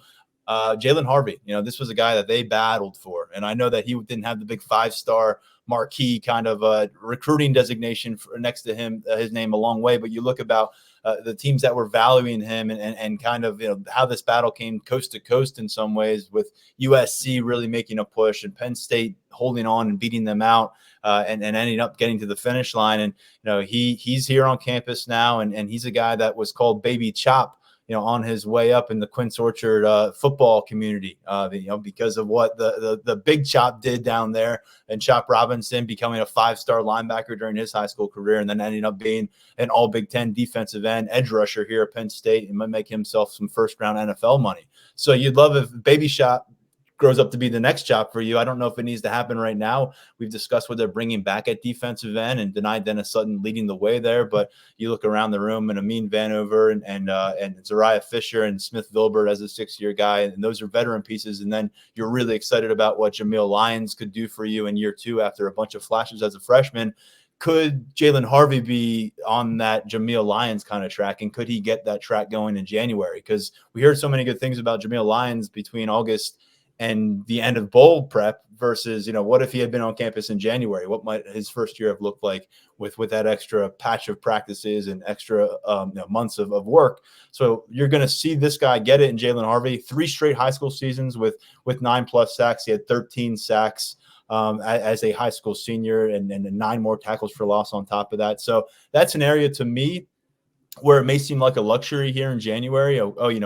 Jalen Harvey, this was a guy that they battled for. And I know that he didn't have the big 5-star marquee kind of recruiting designation next to him, his name a long way. But you look about the teams that were valuing him and kind of, how this battle came coast to coast in some ways, with USC really making a push and Penn State holding on and beating them out and ending up getting to the finish line. And, he's here on campus now, and he's a guy that was called Baby Chop, on his way up in the Quince Orchard football community, because of what the Big Chop did down there, and Chop Robinson becoming a 5-star linebacker during his high school career, and then ending up being an all Big Ten defensive end edge rusher here at Penn State, and might make himself some first-round NFL money. So you'd love if Baby Chop grows up to be the next job for you. I don't know if it needs to happen right now. We've discussed what they're bringing back at defensive end, and denied Dennis Sutton leading the way there. But you look around the room, and Amin Vanover and Zariah Fisher and Smith Vilbert as a 6-year guy, and those are veteran pieces. And then you're really excited about what Jameel Lyons could do for you in year 2 after a bunch of flashes as a freshman. Could Jalen Harvey be on that Jameel Lyons kind of track, and could he get that track going in January? Because we heard so many good things about Jameel Lyons between August and the end of bowl prep versus, what if he had been on campus in January? What might his first year have looked like with that extra patch of practices and extra months of work? So you're going to see this guy get it in Jalen Harvey. 3 straight high school seasons with 9+ sacks. He had 13 sacks as a high school senior, and 9 more tackles for loss on top of that. So that's an area to me where it may seem like a luxury here in January,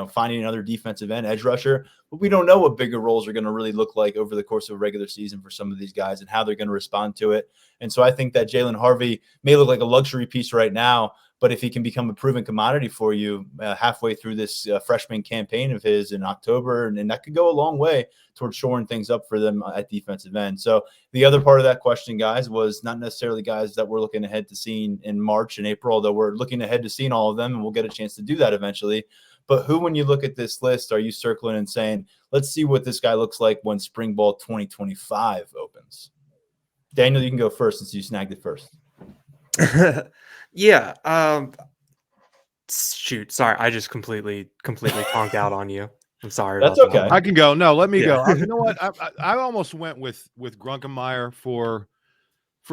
finding another defensive end edge rusher, but we don't know what bigger roles are going to really look like over the course of a regular season for some of these guys and how they're going to respond to it. And so I think that Jalen Harvey may look like a luxury piece right now, but if he can become a proven commodity for you halfway through this freshman campaign of his in October, and that could go a long way towards shoring things up for them at defensive end. So the other part of that question, guys, was not necessarily guys that we're looking ahead to seeing in March and April, although we're looking ahead to seeing all of them, and we'll get a chance to do that eventually. But who, when you look at this list, are you circling and saying, let's see what this guy looks like when Spring Ball 2025 opens? Daniel, you can go first since you snagged it first. Yeah. Shoot. Sorry. I just completely conked out on you. I'm sorry. That's about okay. that. I can go. No, let me go. You know what? I almost went with Grunkemeyer for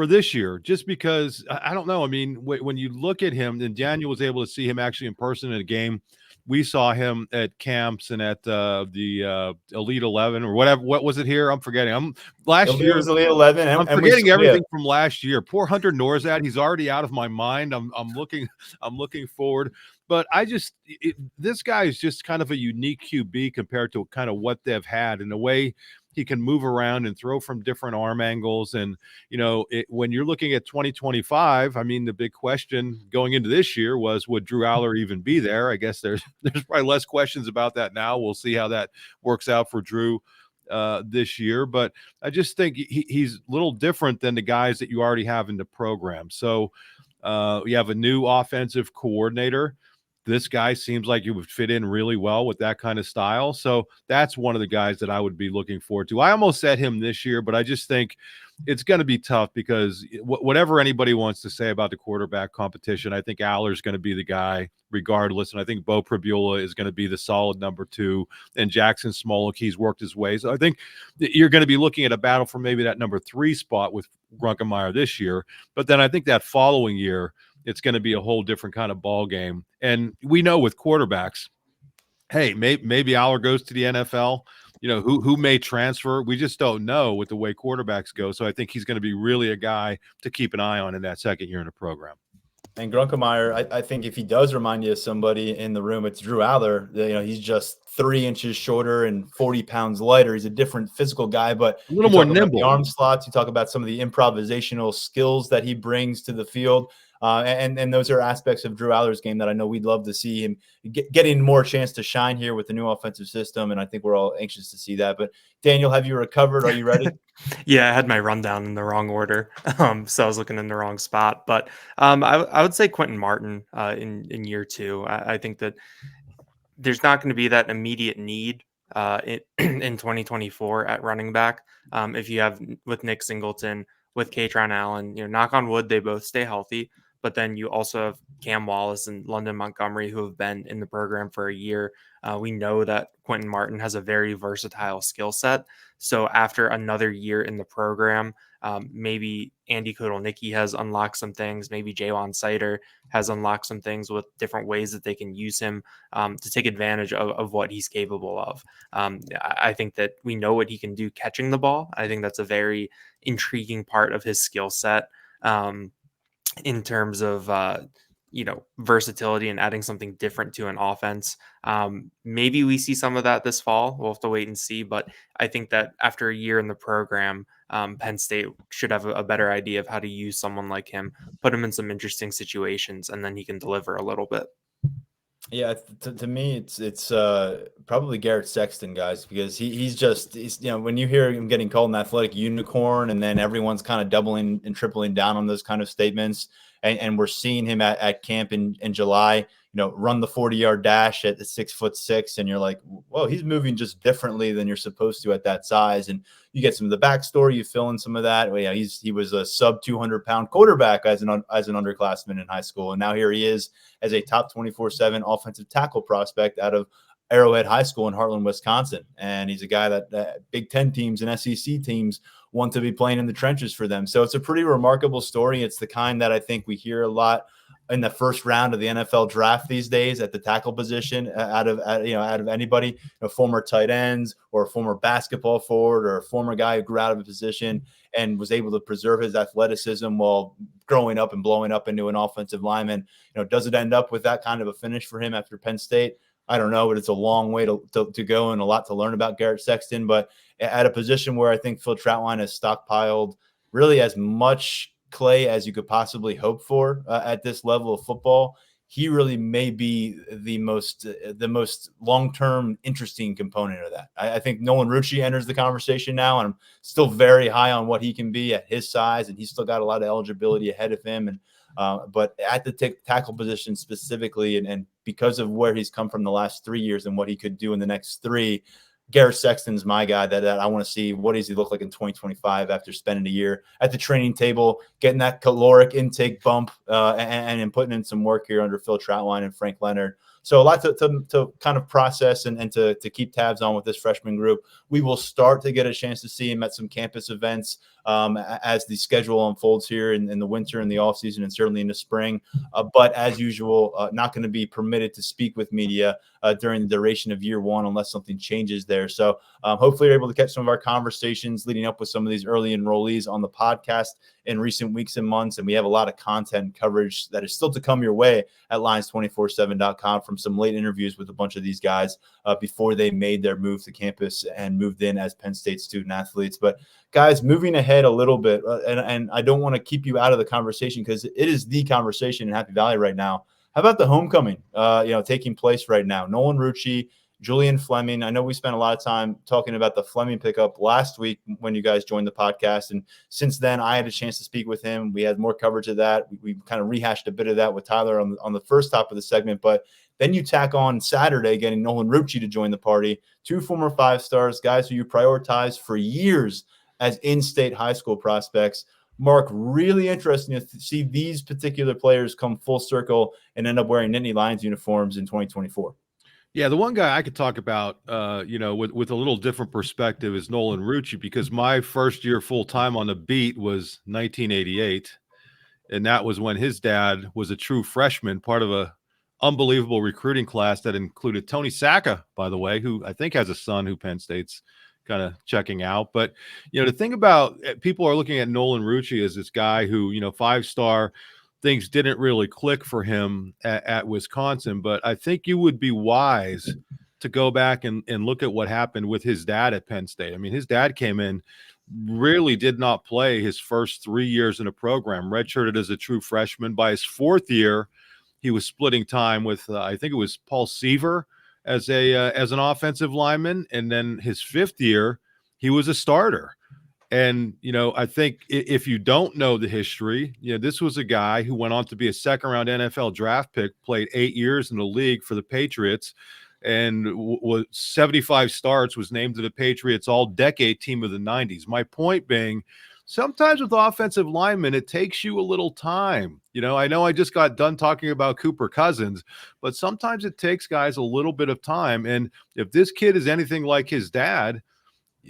this year, just because I don't know. I mean, when you look at him, and Daniel was able to see him actually in person in a game we saw him at camps and at the Elite 11 or whatever. What was it here? I'm forgetting. Last It year was Elite 11. I'm forgetting everything from last year. Poor Hunter Norzad. He's already out of my mind. I'm looking forward. But this guy is just kind of a unique QB compared to kind of what they've had in the way he can move around and throw from different arm angles. And, when you're looking at 2025, I mean, the big question going into this year was, would Drew Aller even be there? I guess there's probably less questions about that now. We'll see how that works out for Drew this year. But I just think he's a little different than the guys that you already have in the program. So you have a new offensive coordinator. This guy seems like he would fit in really well with that kind of style. So that's one of the guys that I would be looking forward to. I almost said him this year, but I just think it's going to be tough because whatever anybody wants to say about the quarterback competition, I think Aller's going to be the guy regardless. And I think Bo Pribula is going to be the solid number 2. And Jackson Smolik, he's worked his way. So I think you're going to be looking at a battle for maybe that number 3 spot with Grunkemeyer this year. But then I think that following year, it's going to be a whole different kind of ball game. And we know with quarterbacks, hey, maybe Aller goes to the NFL. Who may transfer. We just don't know with the way quarterbacks go. So I think he's going to be really a guy to keep an eye on in that second year in the program. And Grunkemeyer, I think if he does remind you of somebody in the room, it's Drew Aller. He's just 3 inches shorter and 40 pounds lighter. He's a different physical guy, but a little more nimble. The arm slots. You talk about some of the improvisational skills that he brings to the field. And those are aspects of Drew Aller's game that I know we'd love to see him getting more chance to shine here with the new offensive system. And I think we're all anxious to see that. But Daniel, have you recovered? Are you ready? Yeah, I had my rundown in the wrong order. So I was looking in the wrong spot. But I would say Quentin Martin in year 2. I think that there's not going to be that immediate need in 2024 at running back. If you have with Nick Singleton, with Katron Allen, knock on wood, they both stay healthy. But then you also have Cam Wallace and London Montgomery, who have been in the program for a year. We know that Quentin Martin has a very versatile skill set. So after another year in the program, maybe Andy Kotelnicki has unlocked some things. Maybe Jalen Sider has unlocked some things with different ways that they can use him to take advantage of what he's capable of. I think that we know what he can do catching the ball. I think that's a very intriguing part of his skill set. In terms of versatility and adding something different to an offense. Maybe we see some of that this fall. We'll have to wait and see. But I think that after a year in the program, Penn State should have a better idea of how to use someone like him, put him in some interesting situations, and then he can deliver a little bit. Yeah, to me, it's probably Garrett Sexton, guys, because he's when you hear him getting called an athletic unicorn, and then everyone's kind of doubling and tripling down on those kind of statements, and we're seeing him at camp in July, run the 40-yard dash at 6'6", and you're like, whoa, he's moving just differently than you're supposed to at that size. And you get some of the backstory, you fill in some of that. Well, yeah, he was a sub 200-pound quarterback as an underclassman in high school, and now here he is as a top 24/7 offensive tackle prospect out of Arrowhead High School in Heartland, Wisconsin. And he's a guy that Big Ten teams and SEC teams want to be playing in the trenches for them. So it's a pretty remarkable story. It's the kind that I think we hear a lot in the first round of the NFL draft these days at the tackle position out of anybody, former tight ends or a former basketball forward or a former guy who grew out of a position and was able to preserve his athleticism while growing up and blowing up into an offensive lineman. Does it end up with that kind of a finish for him after Penn State? I don't know, but it's a long way to go and a lot to learn about Garrett Sexton. But at a position where I think Phil Trautwein has stockpiled really as much clay as you could possibly hope for at this level of football, he really may be the most long-term interesting component of that. I think Nolan Rucci enters the conversation now, and I'm still very high on what he can be at his size, and he's still got a lot of eligibility ahead of him. And but at the tackle position specifically, and because of where he's come from the last 3 years and what he could do in the next 3, Garrett Sexton's my guy that I want to see. What does he look like in 2025 after spending a year at the training table, getting that caloric intake bump and putting in some work here under Phil Trautwein and Frank Leonard. So a lot to kind of process and to keep tabs on with this freshman group. We will start to get a chance to see him at some campus events as the schedule unfolds here in the winter and the offseason and certainly in the spring. But as usual, not going to be permitted to speak with media during the duration of year one, unless something changes there. So hopefully you're able to catch some of our conversations leading up with some of these early enrollees on the podcast in recent weeks and months. And we have a lot of content coverage that is still to come your way at lions247.com from some late interviews with a bunch of these guys before they made their move to campus and moved in as Penn State student athletes. But guys, moving ahead a little bit, and I don't want to keep you out of the conversation because it is the conversation in Happy Valley right now. How about the homecoming, taking place right now? Nolan Rucci, Julian Fleming. I know we spent a lot of time talking about the Fleming pickup last week when you guys joined the podcast. And since then, I had a chance to speak with him. We had more coverage of that. We kind of rehashed a bit of that with Tyler on the first top of the segment. But then you tack on Saturday, getting Nolan Rucci to join the party. 2 former 5-stars, guys who you prioritized for years as in-state high school prospects. Mark, really interesting to see these particular players come full circle and end up wearing Nittany Lions uniforms in 2024. Yeah, the one guy I could talk about, with a little different perspective is Nolan Rucci, because my first year full-time on the beat was 1988, and that was when his dad was a true freshman, part of a unbelievable recruiting class that included Tony Sacca, by the way, who I think has a son who Penn State's kind of checking out. But, the thing about people are looking at Nolan Rucci as this guy who, 5-star, things didn't really click for him at Wisconsin. But I think you would be wise to go back and look at what happened with his dad at Penn State. I mean, his dad came in, really did not play his first 3 years in a program, redshirted as a true freshman. By his 4th year, he was splitting time with, I think it was Paul Seaver as an offensive lineman. And then his 5th year, he was a starter. And, I think if you don't know the history, this was a guy who went on to be a 2nd-round NFL draft pick, played 8 years in the league for the Patriots, and was 75 starts, was named to the Patriots all-decade team of the 90s. My point being, sometimes with offensive linemen, it takes you a little time. I know I just got done talking about Cooper Cousins, but sometimes it takes guys a little bit of time. And if this kid is anything like his dad,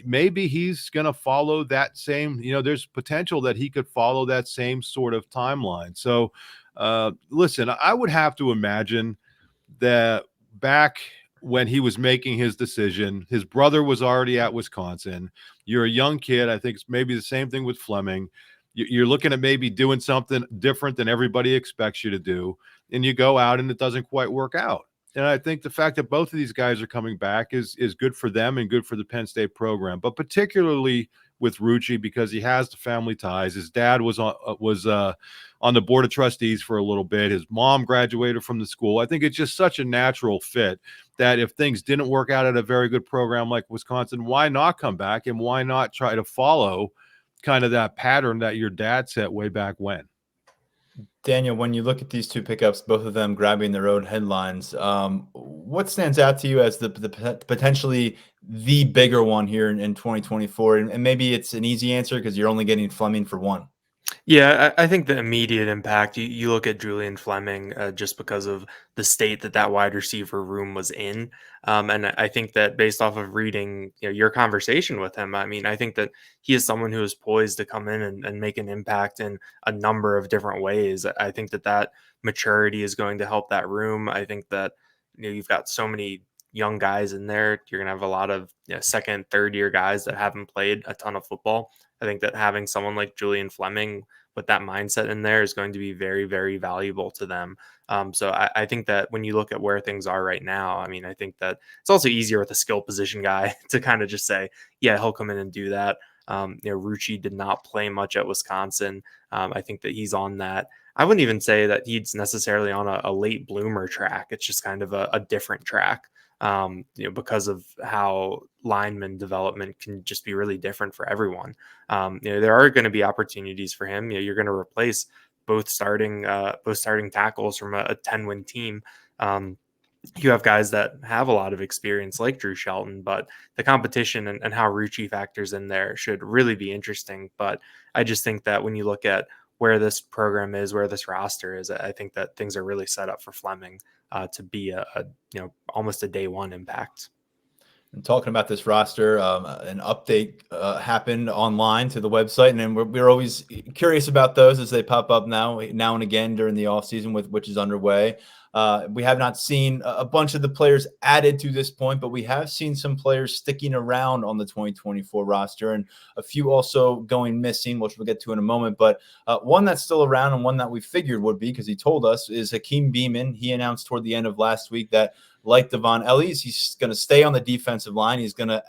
maybe he's going to follow that same, there's potential that he could follow that same sort of timeline. So, listen, I would have to imagine that back when he was making his decision, his brother was already at Wisconsin. You're a young kid. I think it's maybe the same thing with Fleming. You're looking at maybe doing something different than everybody expects you to do, and you go out and it doesn't quite work out. And I think the fact that both of these guys are coming back is good for them and good for the Penn State program, but particularly with Rucci because he has the family ties. His dad was on the board of trustees for a little bit. His mom graduated from the school. I think it's just such a natural fit that if things didn't work out at a very good program like Wisconsin, why not come back and why not try to follow kind of that pattern that your dad set way back when? Daniel, when you look at these 2 pickups, both of them grabbing their own headlines, what stands out to you as the potentially the bigger one here in 2024? And maybe it's an easy answer because you're only getting Fleming for one. Yeah, I think the immediate impact, you look at Julian Fleming just because of the state that wide receiver room was in. And I think that based off of reading your conversation with him, I mean, I think that he is someone who is poised to come in and make an impact in a number of different ways. I think that maturity is going to help that room. I think that you've got so many young guys in there. You're going to have a lot of 2nd, 3rd year guys that haven't played a ton of football. I think that having someone like Julian Fleming with that mindset in there is going to be very, very valuable to them. So I think that when you look at where things are right now, I mean, I think that it's also easier with a skill position guy to kind of just say, yeah, he'll come in and do that. Rucci did not play much at Wisconsin. I think that he's on that. I wouldn't even say that he's necessarily on a late bloomer track. It's just kind of a different track. Because of how lineman development can just be really different for everyone. There are going to be opportunities for him. You're going to replace both starting tackles from a 10-win team. You have guys that have a lot of experience like Drew Shelton, but the competition and how Rucci factors in there should really be interesting. But I just think that when you look at where this program is, where this roster is, I think that things are really set up for Fleming to be a almost a day one impact. And talking about this roster, an update happened online to the website, and then we're always curious about those as they pop up now and again during the offseason, which is underway. We have not seen a bunch of the players added to this point, but we have seen some players sticking around on the 2024 roster and a few also going missing, which we'll get to in a moment. But one that's still around and one that we figured would be, because he told us, is Hakeem Beamon. He announced toward the end of last week that, like Devon Ellies, he's going to stay on the defensive line. He's going to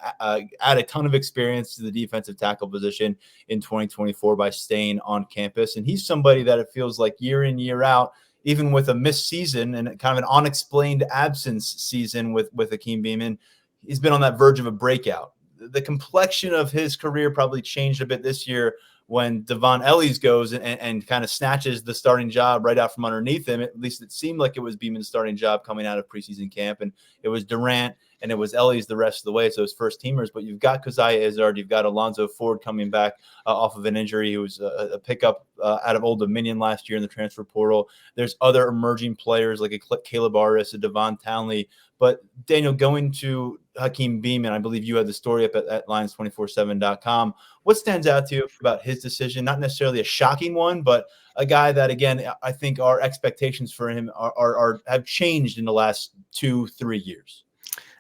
add a ton of experience to the defensive tackle position in 2024 by staying on campus. And he's somebody that it feels like year in, year out, even with a missed season and kind of an unexplained absence season with Hakeem Beamon, he's been on that verge of a breakout. The complexion of his career probably changed a bit this year when Devon Ellies goes and kind of snatches the starting job right out from underneath him. At least it seemed like it was Beamon's starting job coming out of preseason camp, and it was Durant and it was Ellies the rest of the way. So his first teamers, but you've got Keziah Izzard, you've got Alonzo Ford coming back off of an injury. He was a pickup out of Old Dominion last year in the transfer portal. There's other emerging players like a Caleb Artis, a Devon Townley. But Daniel, going to Hakeem Beamon, I believe you had the story up at Lions247.com. What stands out to you about his decision? Not necessarily a shocking one, but a guy that, again, I think our expectations for him have changed in the last 2-3 years.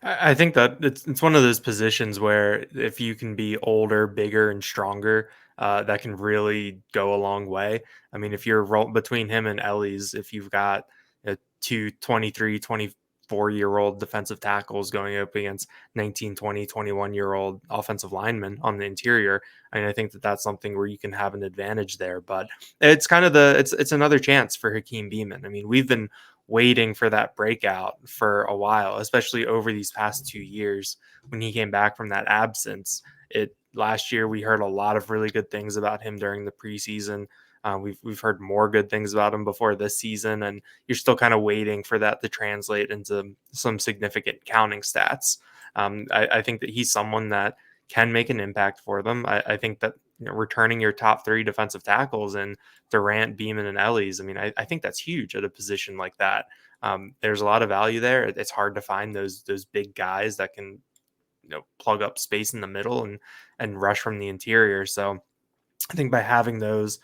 I think that it's one of those positions where if you can be older, bigger, and stronger, that can really go a long way. I mean, if you're between him and Ellies, if you've got two 23, 24-year-old defensive tackles going up against 19, 20, 21-year-old offensive linemen on the interior, I mean, I think that that's something where you can have an advantage there. But it's kind of it's another chance for Hakeem Beamon. I mean, we've been waiting for that breakout for a while, especially over these past 2 years when he came back from that absence. Last year we heard a lot of really good things about him during the preseason. We've heard more good things about him before this season, and you're still kind of waiting for that to translate into some significant counting stats. I think that he's someone that can make an impact for them. I think that returning your top 3 defensive tackles in Durant, Beamon, and Ellies, I mean, I think that's huge at a position like that. There's a lot of value there. It's hard to find those big guys that can plug up space in the middle and rush from the interior. So I think by having those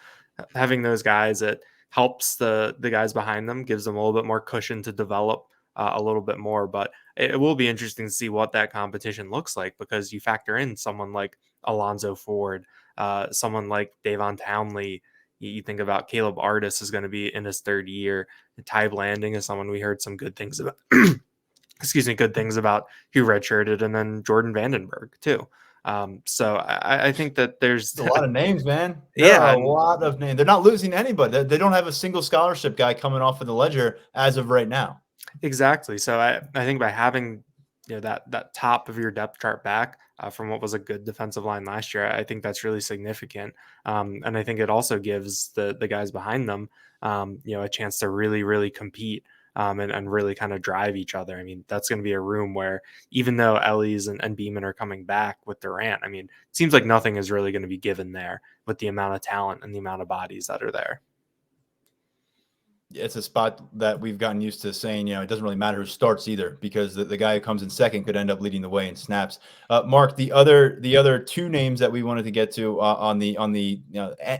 guys, it helps the guys behind them, gives them a little bit more cushion to develop a little bit more. But it will be interesting to see what that competition looks like, because you factor in someone like Alonzo Ford, someone like Devon Townley. You think about Caleb Artis is going to be in his 3rd year. Ty Blanding is someone we heard some good things about. Good things about, who redshirted, and then Jordan Vandenberg too. So I think that there's a lot of names, man. A lot of names. They're not losing anybody. They don't have a single scholarship guy coming off of the ledger as of right now. Exactly. So I think by having that top of your depth chart back from what was a good defensive line last year, I think that's really significant. And I think it also gives the guys behind them a chance to really, really compete and really kind of drive each other. I mean, that's going to be a room where, even though Ellies and Beamon are coming back with Durant, I mean, it seems like nothing is really going to be given there with the amount of talent and the amount of bodies that are there. It's a spot that we've gotten used to saying, it doesn't really matter who starts either, because the guy who comes in second could end up leading the way in snaps. Mark, the other 2 names that we wanted to get to on the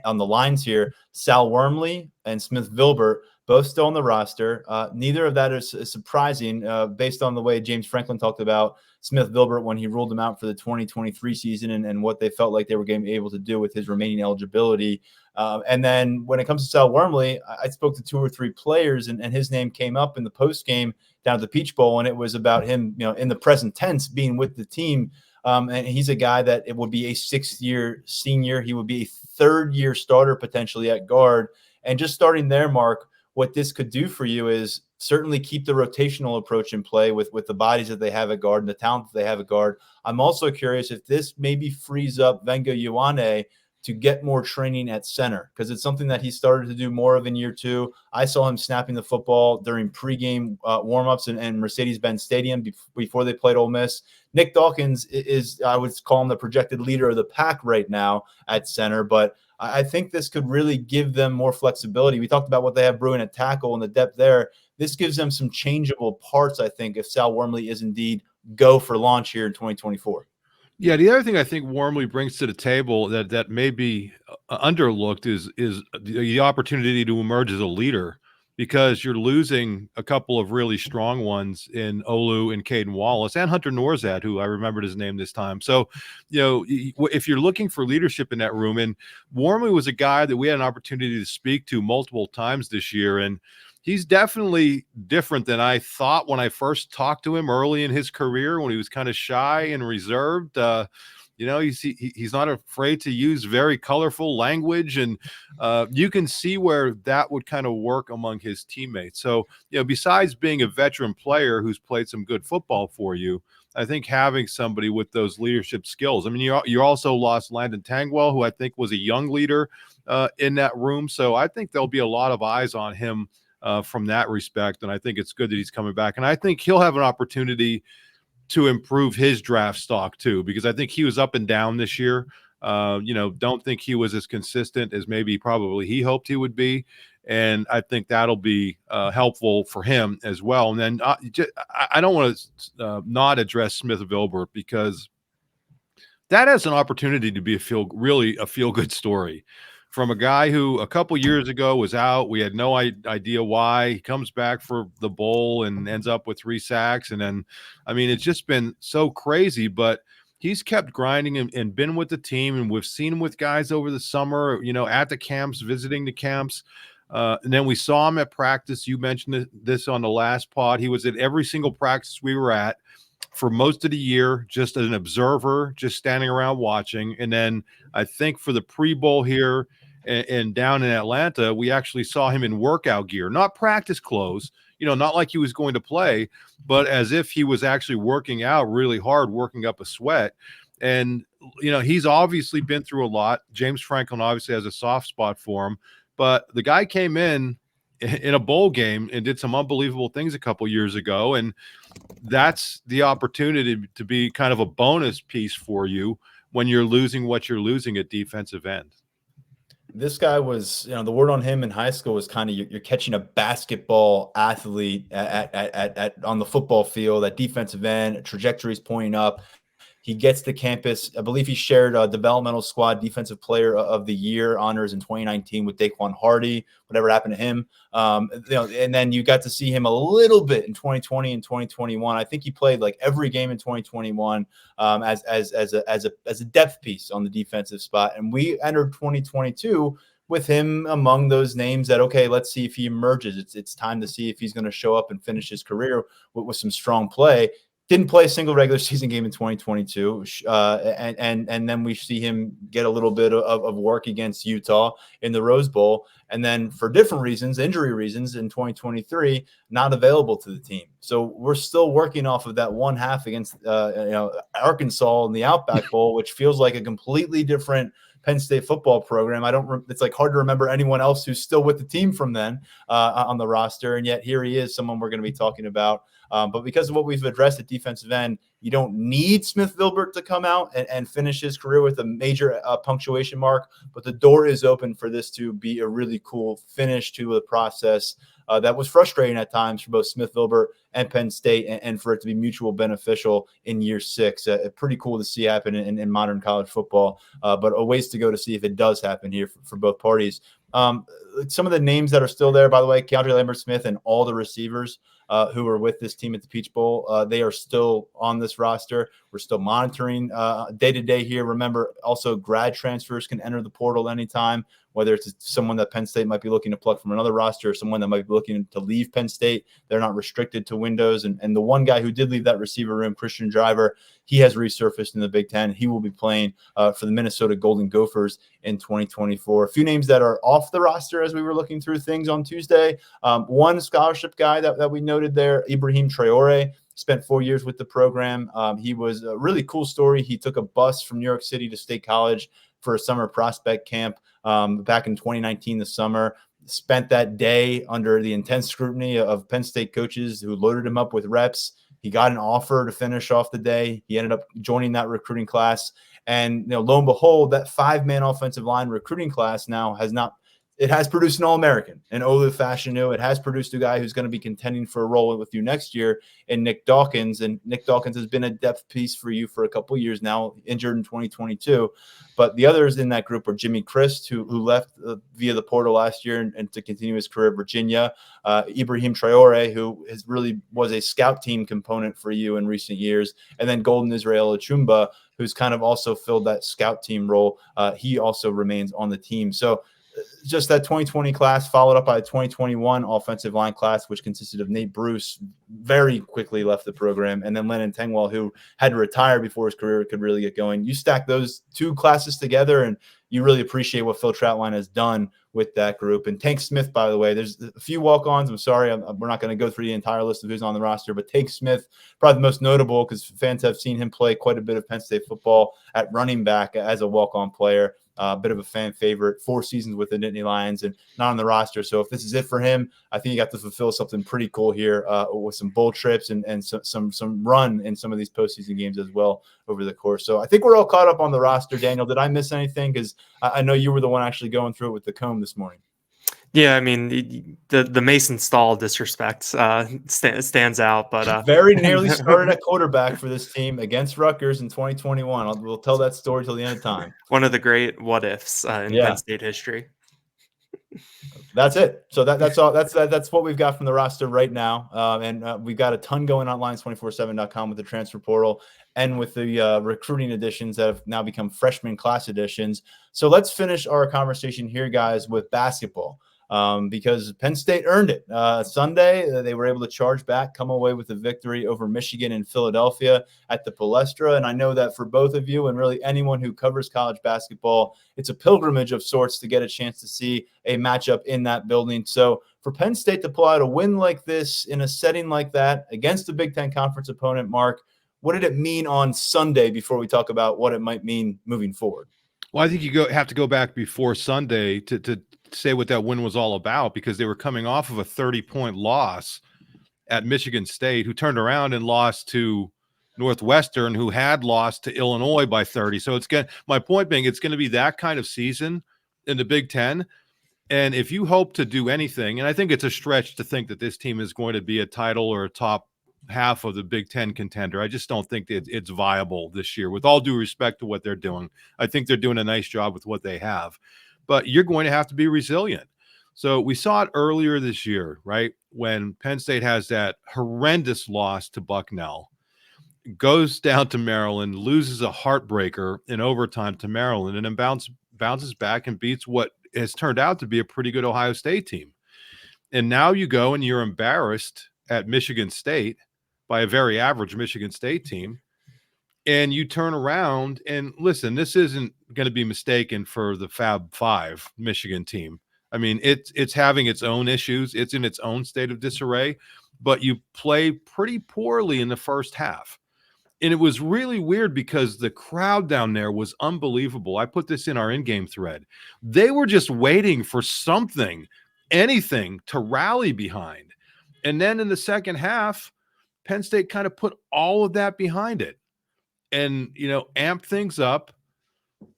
lines here, Sal Wormley and Smith Vilbert, both still on the roster. Neither of that is surprising based on the way James Franklin talked about Smith Vilbert when he ruled him out for the 2023 season and what they felt like they were able to do with his remaining eligibility. And then when it comes to Sal Wormley, I spoke to 2 or 3 players, and his name came up in the post game down at the Peach Bowl, and it was about him, in the present tense, being with the team. And he's a guy that it would be a 6th-year senior. He would be a 3rd-year starter potentially at guard. And just starting there, Mark, what this could do for you is certainly keep the rotational approach in play with the bodies that they have at guard and the talent that they have at guard. I'm also curious if this maybe frees up Venga Ioane to get more training at center, because it's something that he started to do more of in year 2. I saw him snapping the football during pregame warmups in Mercedes-Benz Stadium before they played Ole Miss. Nick Dawkins is, I would call him, the projected leader of the pack right now at center, but I think this could really give them more flexibility. We talked about what they have brewing at tackle and the depth there. This gives them some changeable parts, I think, if Sal Wormley is indeed go for launch here in 2024. Yeah, the other thing I think Wormley brings to the table that may be underlooked is the opportunity to emerge as a leader, because you're losing a couple of really strong ones in Olu and Caden Wallace and Hunter Norzad, who I remembered his name this time. So, if you're looking for leadership in that room, and Wormley was a guy that we had an opportunity to speak to multiple times this year, and he's definitely different than I thought when I first talked to him early in his career, when he was kind of shy and reserved. He's not afraid to use very colorful language, and you can see where that would kind of work among his teammates. So, besides being a veteran player who's played some good football for you, I think having somebody with those leadership skills. I mean, you also lost Landon Tangwell, who I think was a young leader in that room. So I think there'll be a lot of eyes on him from that respect. And I think it's good that he's coming back. And I think he'll have an opportunity to improve his draft stock too, because I think he was up and down this year. Don't think he was as consistent as maybe probably he hoped he would be. And I think that'll be helpful for him as well. And then I don't want to not address Smith Vilbert, because that has an opportunity to be a feel-good story. From a guy who a couple years ago was out, we had no idea why. He comes back for the bowl and ends up with 3 sacks. And then, I mean, it's just been so crazy, but he's kept grinding and been with the team. And we've seen him with guys over the summer, at the camps, visiting the camps. And then we saw him at practice. You mentioned this on the last pod. He was at every single practice we were at for most of the year, just as an observer, just standing around watching. And then I think for the pre-bowl here, and down in Atlanta, we actually saw him in workout gear, not practice clothes, not like he was going to play, but as if he was actually working out really hard, working up a sweat. And, he's obviously been through a lot. James Franklin obviously has a soft spot for him, but the guy came in a bowl game and did some unbelievable things a couple years ago. And that's the opportunity to be kind of a bonus piece for you when you're losing what you're losing at defensive end. This guy was, the word on him in high school was kind of you're catching a basketball athlete at on the football field, at defensive end, trajectories pointing up. He gets to campus. I believe he shared a developmental squad defensive player of the year honors in 2019 with Daquan Hardy, whatever happened to him. And then you got to see him a little bit in 2020 and 2021. I think he played like every game in 2021 as a depth piece on the defensive spot. And we entered 2022 with him among those names that, okay, let's see if he emerges. It's time to see if he's going to show up and finish his career with some strong play. Didn't play a single regular season game in 2022. And then we see him get a little bit of work against Utah in the Rose Bowl. And then for different reasons, injury reasons, in 2023, not available to the team. So we're still working off of that one half against Arkansas in the Outback Bowl, which feels like a completely different Penn State football program. It's like hard to remember anyone else who's still with the team from then on the roster. And yet here he is, someone we're going to be talking about. But because of what we've addressed at defensive end, you don't need Smith Vilbert to come out and finish his career with a major punctuation mark. But the door is open for this to be a really cool finish to the process that was frustrating at times for both Smith Vilbert and Penn State, and for it to be mutual beneficial in year 6. Pretty cool to see happen in modern college football, but a ways to go to see if it does happen here for both parties. Some of the names that are still there, by the way, Keandre Lambert-Smith and all the receivers who are with this team at the Peach Bowl, they are still on this roster. We're still monitoring day-to-day here. Remember, also grad transfers can enter the portal anytime, whether it's someone that Penn State might be looking to pluck from another roster or someone that might be looking to leave Penn State. They're not restricted to windows. And the one guy who did leave that receiver room, Christian Driver, he has resurfaced in the Big Ten. He will be playing for the Minnesota Golden Gophers in 2024. A few names that are off the roster as we were looking through things on Tuesday. One scholarship guy that we noted there, Ibrahim Traore, spent 4 years with the program. He was a really cool story. He took a bus from New York City to State College for a summer prospect camp back in 2019, the summer. Spent that day under the intense scrutiny of Penn State coaches who loaded him up with reps. He got an offer to finish off the day. He ended up joining that recruiting class. And lo and behold, that 5-man offensive line recruiting class now has not it has produced an All-American in Olu Fashanu. It has produced a guy who's going to be contending for a role with you next year in Nick Dawkins. And Nick Dawkins has been a depth piece for you for a couple of years now, injured in 2022. But the others in that group are Jimmy Christ, who left via the portal last year and to continue his career at Virginia. Ibrahim Traore, who really was a scout team component for you in recent years. And then Golden Israel Achumba, who's kind of also filled that scout team role. He also remains on the team. So just that 2020 class followed up by a 2021 offensive line class, which consisted of Nate Bruce, very quickly left the program, and then Lennon Tengwell, who had to retire before his career could really get going. You stack those two classes together, and you really appreciate what Phil Troutline has done with that group. And Tank Smith, by the way, there's a few walk-ons. I'm sorry, we're not going to go through the entire list of who's on the roster, but Tank Smith, probably the most notable because fans have seen him play quite a bit of Penn State football at running back as a walk-on player. A bit of a fan favorite, 4 seasons with the Nittany Lions and not on the roster. So if this is it for him, I think you got to fulfill something pretty cool here with some bowl trips and some run in some of these postseason games as well over the course. So I think we're all caught up on the roster. Daniel, did I miss anything? Because I know you were the one actually going through it with the comb this morning. Yeah, I mean, the Mason Stahl disrespect stands out, but very nearly started at quarterback for this team against Rutgers in 2021. We'll tell that story till the end of time. One of the great what ifs in Penn State history. That's it. So that's all. That's what we've got from the roster right now, and we've got a ton going on Lions247.com with the transfer portal and with the recruiting additions that have now become freshman class additions. So let's finish our conversation here, guys, with basketball. Because Penn State earned it. Sunday, they were able to charge back, come away with a victory over Michigan and Philadelphia at the Palestra. And I know that for both of you and really anyone who covers college basketball, it's a pilgrimage of sorts to get a chance to see a matchup in that building. So for Penn State to pull out a win like this in a setting like that against a Big Ten Conference opponent, Mark, what did it mean on Sunday before we talk about what it might mean moving forward? Well, I think you have to go back before Sunday to say what that win was all about, because they were coming off of a 30-point loss at Michigan State, who turned around and lost to Northwestern, who had lost to Illinois by 30. So my point being, it's going to be that kind of season in the Big Ten. And if you hope to do anything, and I think it's a stretch to think that this team is going to be a title or a top half of the Big Ten contender. I just don't think that it's viable this year, with all due respect to what they're doing. I think they're doing a nice job with what they have, but you're going to have to be resilient. So we saw it earlier this year, right? When Penn State has that horrendous loss to Bucknell, goes down to Maryland, loses a heartbreaker in overtime to Maryland, and then bounces back and beats what has turned out to be a pretty good Ohio State team. And now you go and you're embarrassed at Michigan State by a very average Michigan State team. And you turn around and listen, this isn't going to be mistaken for the Fab Five Michigan team. I mean, it's having its own issues. It's in its own state of disarray, but you play pretty poorly in the first half. And it was really weird because the crowd down there was unbelievable. I put this in our in-game thread. They were just waiting for something, anything to rally behind. And then in the second half, Penn State kind of put all of that behind it and, amp things up.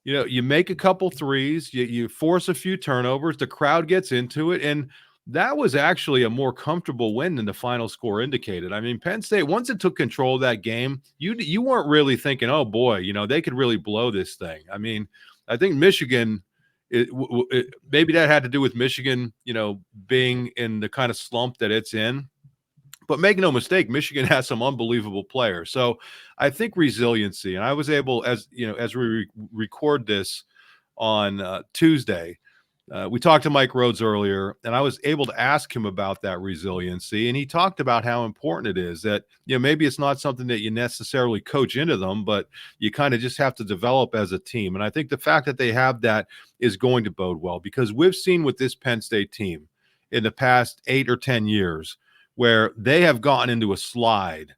You make a couple threes, you force a few turnovers, the crowd gets into it. And that was actually a more comfortable win than the final score indicated. I mean, Penn State, once it took control of that game, you weren't really thinking, oh boy, they could really blow this thing. I mean, I think Michigan, maybe that had to do with Michigan, being in the kind of slump that it's in. But make no mistake, Michigan has some unbelievable players. So I think resiliency, and I was able, as we record this on Tuesday, we talked to Mike Rhodes earlier, and I was able to ask him about that resiliency. And he talked about how important it is that, maybe it's not something that you necessarily coach into them, but you kind of just have to develop as a team. And I think the fact that they have that is going to bode well, because we've seen with this Penn State team in the past 8 or 10 years, where they have gotten into a slide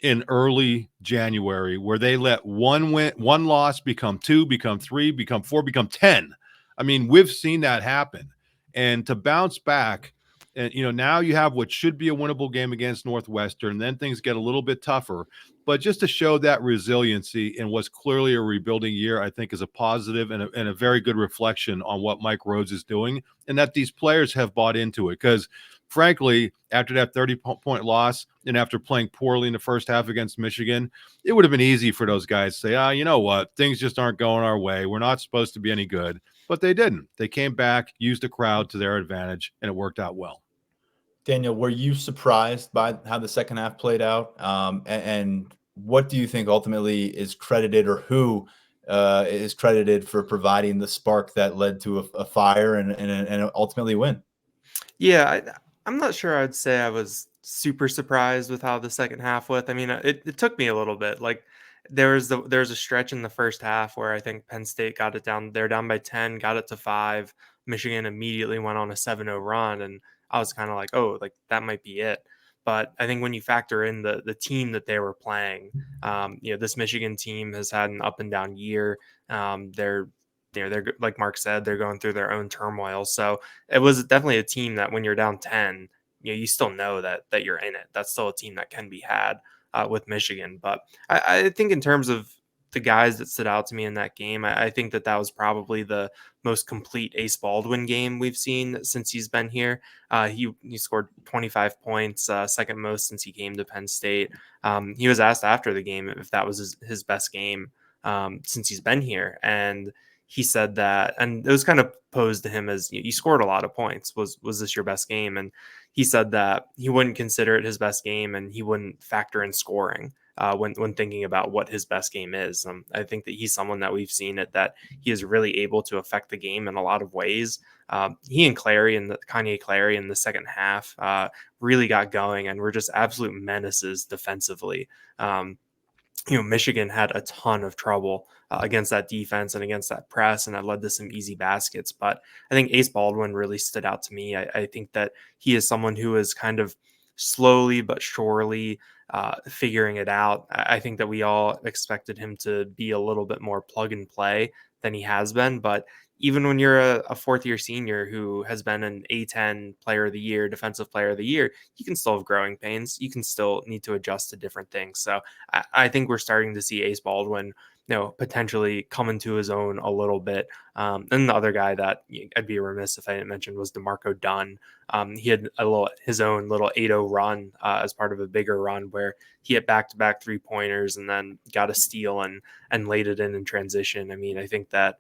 in early January where they let one loss become 2, become 3, become 4, become 10. I mean, we've seen that happen. And to bounce back And, now you have what should be a winnable game against Northwestern. Then things get a little bit tougher. But just to show that resiliency in what's clearly a rebuilding year, I think is a positive and a very good reflection on what Mike Rhodes is doing, and that these players have bought into it. Because, frankly, after that 30-point loss and after playing poorly in the first half against Michigan, it would have been easy for those guys to say, you know what, things just aren't going our way. We're not supposed to be any good. But they didn't. They came back, used the crowd to their advantage, and it worked out well. Daniel, were you surprised by how the second half played out? And what do you think ultimately is credited, or who is credited for providing the spark that led to a fire and ultimately win? Yeah, I'm not sure I'd say I was super surprised with how the second half went. I mean, it took me a little bit. Like there's a stretch in the first half where I think Penn State got it down. They're down by 10, got it to 5. Michigan immediately went on a 7-0 run, and I was kind of like, oh, like that might be it. But I think when you factor in the team that they were playing, this Michigan team has had an up and down year. They're like Mark said, they're going through their own turmoil. So it was definitely a team that when you're down 10, you still know that you're in it. That's still a team that can be had with Michigan. But I think in terms of the guys that stood out to me in that game, I think that was probably the most complete Ace Baldwin game we've seen since he's been here. He scored 25 points, second most since he came to Penn State. He was asked after the game if that was his best game since he's been here. And he said that, and it was kind of posed to him as, you scored a lot of points. Was this your best game? And he said that he wouldn't consider it his best game, and he wouldn't factor in scoring when thinking about what his best game is. I think that he's someone that we've seen that he is really able to affect the game in a lot of ways. He and Kanye Clary in the second half really got going and were just absolute menaces defensively. Michigan had a ton of trouble against that defense and against that press, and that led to some easy baskets. But I think Ace Baldwin really stood out to me. I think that he is someone who is kind of slowly but surely figuring it out. I think that we all expected him to be a little bit more plug and play than he has been. But even when you're a fourth-year senior who has been an A10 player of the year, defensive player of the year, you can still have growing pains. You can still need to adjust to different things. So I think we're starting to see Ace Baldwin, potentially come into his own a little bit. And the other guy that I'd be remiss if I didn't mention was DeMarco Dunn. He had his own little 8-0 run as part of a bigger run where he hit back-to-back 3-pointers and then got a steal and laid it in transition. I mean, I think that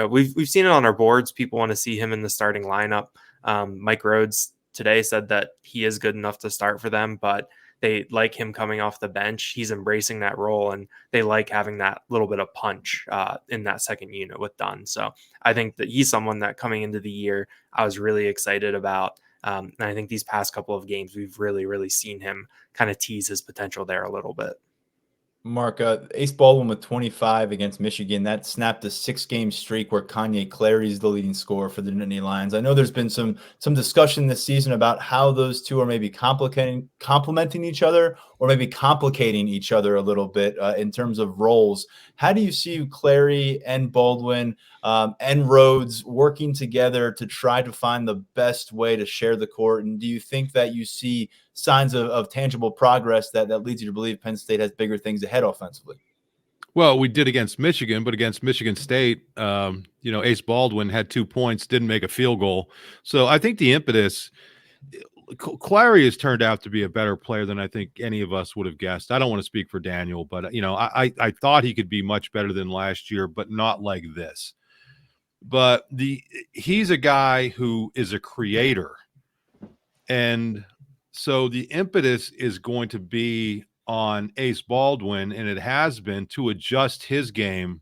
we've seen it on our boards. People want to see him in the starting lineup. Mike Rhodes today said that he is good enough to start for them, but they like him coming off the bench. He's embracing that role, and they like having that little bit of punch in that second unit with Dunn. So I think that he's someone that coming into the year, I was really excited about. And I think these past couple of games, we've really, really seen him kind of tease his potential there a little bit. Mark, Ace Baldwin with 25 against Michigan. That snapped a 6-game streak where Kanye Clary is the leading scorer for the Nittany Lions. I know there's been some discussion this season about how those two are maybe complementing each other, or maybe complicating each other a little bit in terms of roles. How do you see Clary and Baldwin and Rhodes working together to try to find the best way to share the court? And do you think that you see signs of tangible progress that leads you to believe Penn State has bigger things ahead offensively? Well, we did against Michigan, but against Michigan State, Ace Baldwin had 2 points, didn't make a field goal. So I think the impetus, Clary has turned out to be a better player than I think any of us would have guessed. I don't want to speak for Daniel, but I thought he could be much better than last year, but not like this. But he's a guy who is a creator, and so the impetus is going to be on Ace Baldwin, and it has been, to adjust his game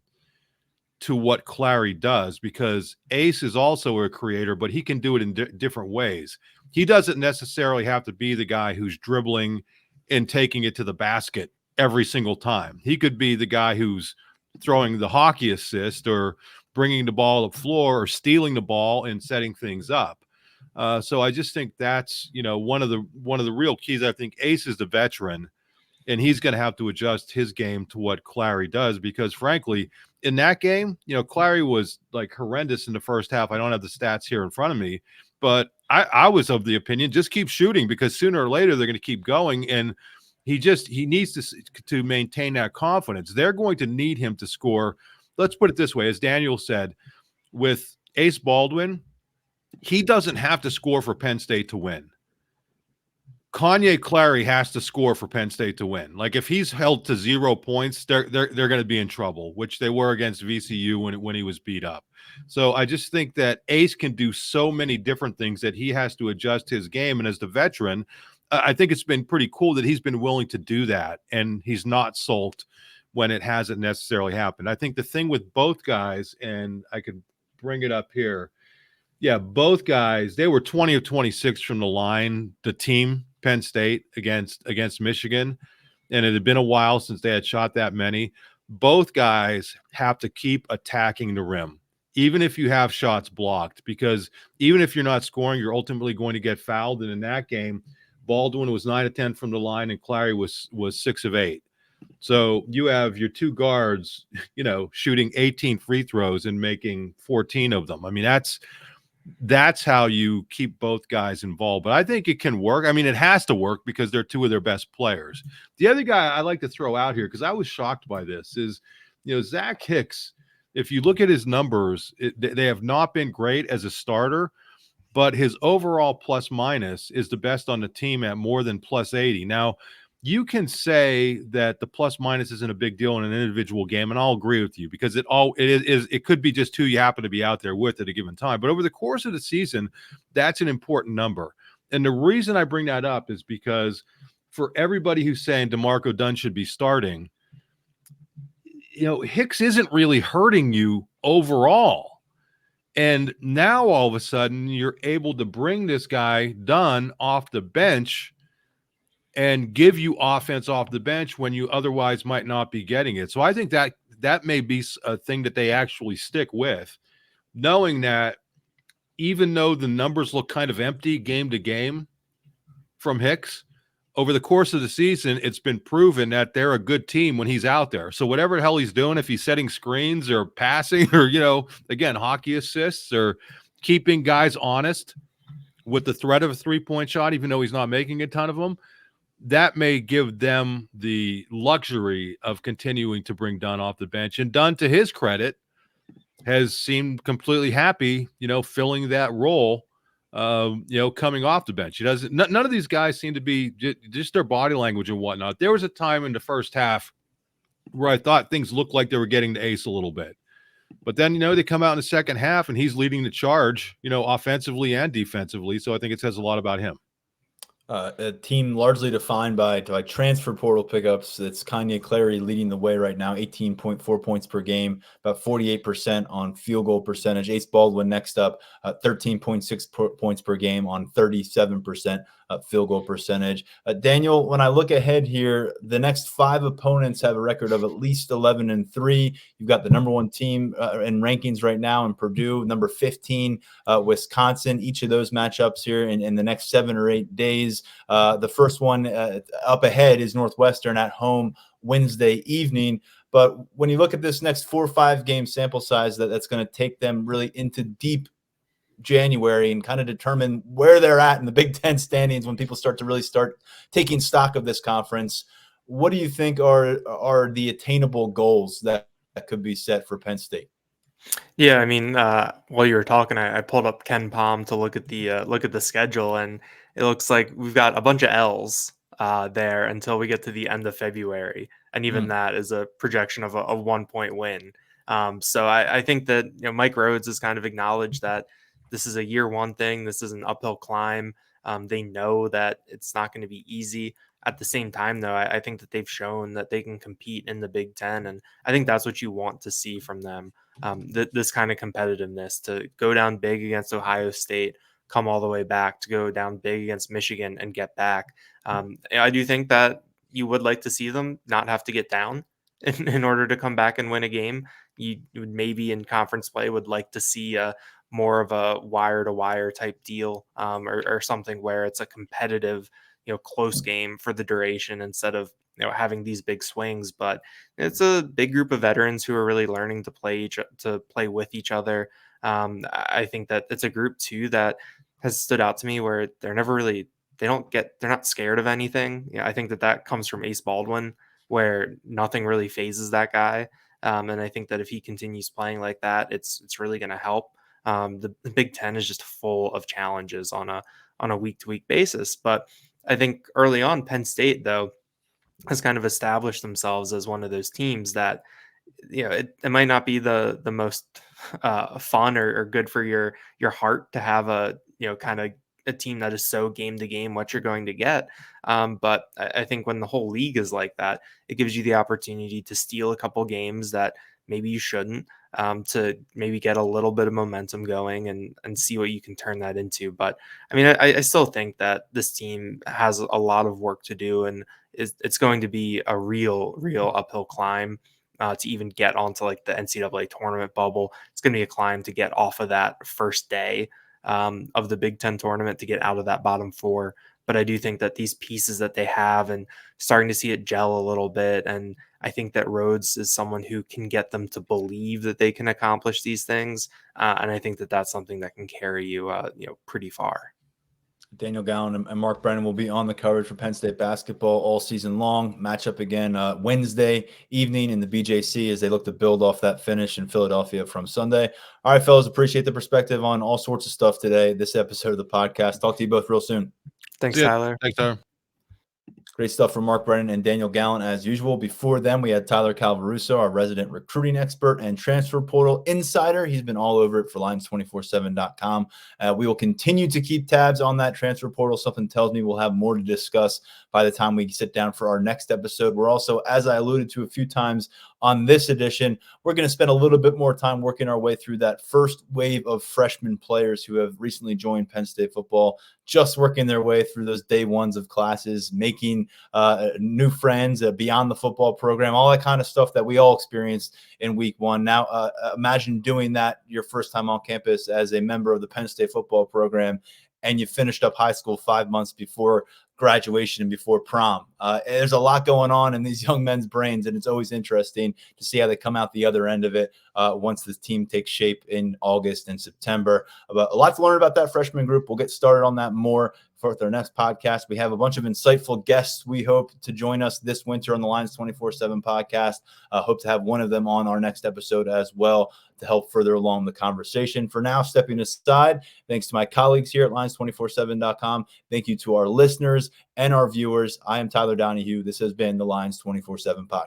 to what Clary does, because Ace is also a creator, but he can do it in different ways. He doesn't necessarily have to be the guy who's dribbling and taking it to the basket every single time. He could be the guy who's throwing the hockey assist, or bringing the ball up floor, or stealing the ball and setting things up. So I just think that's, one of the real keys. I think Ace is the veteran, and he's going to have to adjust his game to what Clary does, because frankly, in that game, Clary was like horrendous in the first half. I don't have the stats here in front of me, but I was of the opinion, just keep shooting, because sooner or later they're going to keep going. And he needs to maintain that confidence. They're going to need him to score. Let's put it this way. As Daniel said, with Ace Baldwin, he doesn't have to score for Penn State to win. Kanye Clary has to score for Penn State to win. Like, if he's held to 0 points, they're going to be in trouble, which they were against VCU when he was beat up. So I just think that Ace can do so many different things that he has to adjust his game. And as the veteran, I think it's been pretty cool that he's been willing to do that, and he's not sulked when it hasn't necessarily happened. I think the thing with both guys, and I could bring it up here. Yeah, both guys, they were 20 of 26 from the line, the team, Penn State, against Michigan, and it had been a while since they had shot that many. Both guys have to keep attacking the rim, even if you have shots blocked, because even if you're not scoring, you're ultimately going to get fouled. And in that game, Baldwin was 9 of 10 from the line, and Clary was 6 of 8. So you have your two guards, shooting 18 free throws and making 14 of them. I mean, that's how you keep both guys involved. But I think it can work. I mean, it has to work because they're two of their best players. The other guy I like to throw out here, because I was shocked by this, is, Zach Hicks. If you look at his numbers, they have not been great as a starter, but his overall plus minus is the best on the team at more than plus 80. Now, you can say that the plus minus isn't a big deal in an individual game, and I'll agree with you, because it could be just who you happen to be out there with at a given time. But over the course of the season, that's an important number. And the reason I bring that up is because for everybody who's saying DeMarco Dunn should be starting, Hicks isn't really hurting you overall. And now all of a sudden you're able to bring this guy Dunn off the bench and give you offense off the bench when you otherwise might not be getting it. So I think that may be a thing that they actually stick with, knowing that even though the numbers look kind of empty game to game from Hicks, over the course of the season, it's been proven that they're a good team when he's out there. So whatever the hell he's doing, if he's setting screens or passing or, again, hockey assists or keeping guys honest with the threat of a three-point shot, even though he's not making a ton of them, that may give them the luxury of continuing to bring Dunn off the bench. And Dunn, to his credit, has seemed completely happy, filling that role, coming off the bench. He doesn't. None of these guys seem to be just their body language and whatnot. There was a time in the first half where I thought things looked like they were getting to Ace a little bit. But then, they come out in the second half and he's leading the charge, offensively and defensively. So I think it says a lot about him. A team largely defined by transfer portal pickups. It's Kanye Clary leading the way right now, 18.4 points per game, about 48% on field goal percentage. Ace Baldwin next up, 13.6 points per game on 37% field goal percentage. Daniel, when I look ahead here, the next 5 opponents have a record of at least 11-3. You've got the number 1 team in rankings right now in Purdue, number 15, Wisconsin. Each of those matchups here in the next 7 or 8 days. The first one up ahead is Northwestern at home Wednesday evening. But when you look at this next 4 or 5 game sample size, that's going to take them really into deep January and kind of determine where they're at in the Big Ten standings when people start taking stock of this conference. What do you think are the attainable goals that could be set for Penn State? Yeah, I mean, while you were talking, I pulled up Ken Palm to look at the schedule, and it looks like we've got a bunch of L's there until we get to the end of February, and even that is a projection of a 1-point win. So I think that Mike Rhodes has kind of acknowledged that this is a year 1 thing. This is an uphill climb. They know that it's not going to be easy. At the same time, though, I think that they've shown that they can compete in the Big Ten, and I think that's what you want to see from them. This kind of competitiveness, to go down big against Ohio State, come all the way back, to go down big against Michigan and get back. I do think that you would like to see them not have to get down in order to come back and win a game. You would maybe in conference play would like to see more of a wire-to-wire type deal, or something where it's a competitive, close game for the duration instead of having these big swings. But it's a big group of veterans who are really learning to play with each other. I think that it's a group too that has stood out to me, where they're not scared of anything. I think that comes from Ace Baldwin, where nothing really phases that guy. And I think that if he continues playing like that, it's really going to help. The Big Ten is just full of challenges on a week to week basis. But I think early on, Penn State though has kind of established themselves as one of those teams that, it might not be the most fun or good for your heart to have a, kind of a team that is so game to game what you're going to get. But I think when the whole league is like that, it gives you the opportunity to steal a couple games that maybe you shouldn't, to maybe get a little bit of momentum going and see what you can turn that into. But I mean, I still think that this team has a lot of work to do, and it's going to be a real uphill climb to even get onto like the NCAA tournament bubble. It's going to be a climb to get off of that first day of the Big Ten tournament, to get out of that bottom four. But I do think that these pieces that they have, and starting to see it gel a little bit, and I think that Rhodes is someone who can get them to believe that they can accomplish these things, and I think that that's something that can carry you, pretty far. Daniel Gallen and Mark Brennan will be on the coverage for Penn State basketball all season long. Matchup again Wednesday evening in the BJC as they look to build off that finish in Philadelphia from Sunday. All right, fellas, appreciate the perspective on all sorts of stuff today, this episode of the podcast. Talk to you both real soon. Thanks, Tyler. Thanks, Tyler. Great stuff from Mark Brennan and Daniel Gallen as usual. Before them, we had Tyler Calvaruso, our resident recruiting expert and transfer portal insider. He's been all over it for Lions247.com. We will continue to keep tabs on that transfer portal. Something tells me we'll have more to discuss by the time we sit down for our next episode. We're also, as I alluded to a few times on this edition, we're going to spend a little bit more time working our way through that first wave of freshman players who have recently joined Penn State football, just working their way through those day ones of classes, making new friends beyond the football program, all that kind of stuff that we all experienced in week one. Now, imagine doing that your first time on campus as a member of the Penn State football program, and you finished up high school 5 months before graduation and before prom. There's a lot going on in these young men's brains, and it's always interesting to see how they come out the other end of it once the team takes shape in August and September. But a lot to learn about that freshman group. We'll get started on that more for our next podcast. We have a bunch of insightful guests we hope to join us this winter on the Lions 24/7 podcast. Hope to have one of them on our next episode as well to help further along the conversation. For now, stepping aside, thanks to my colleagues here at Lions247.com. Thank you to our listeners and our viewers. I am Tyler Donahue. This has been the Lions 24/7 podcast.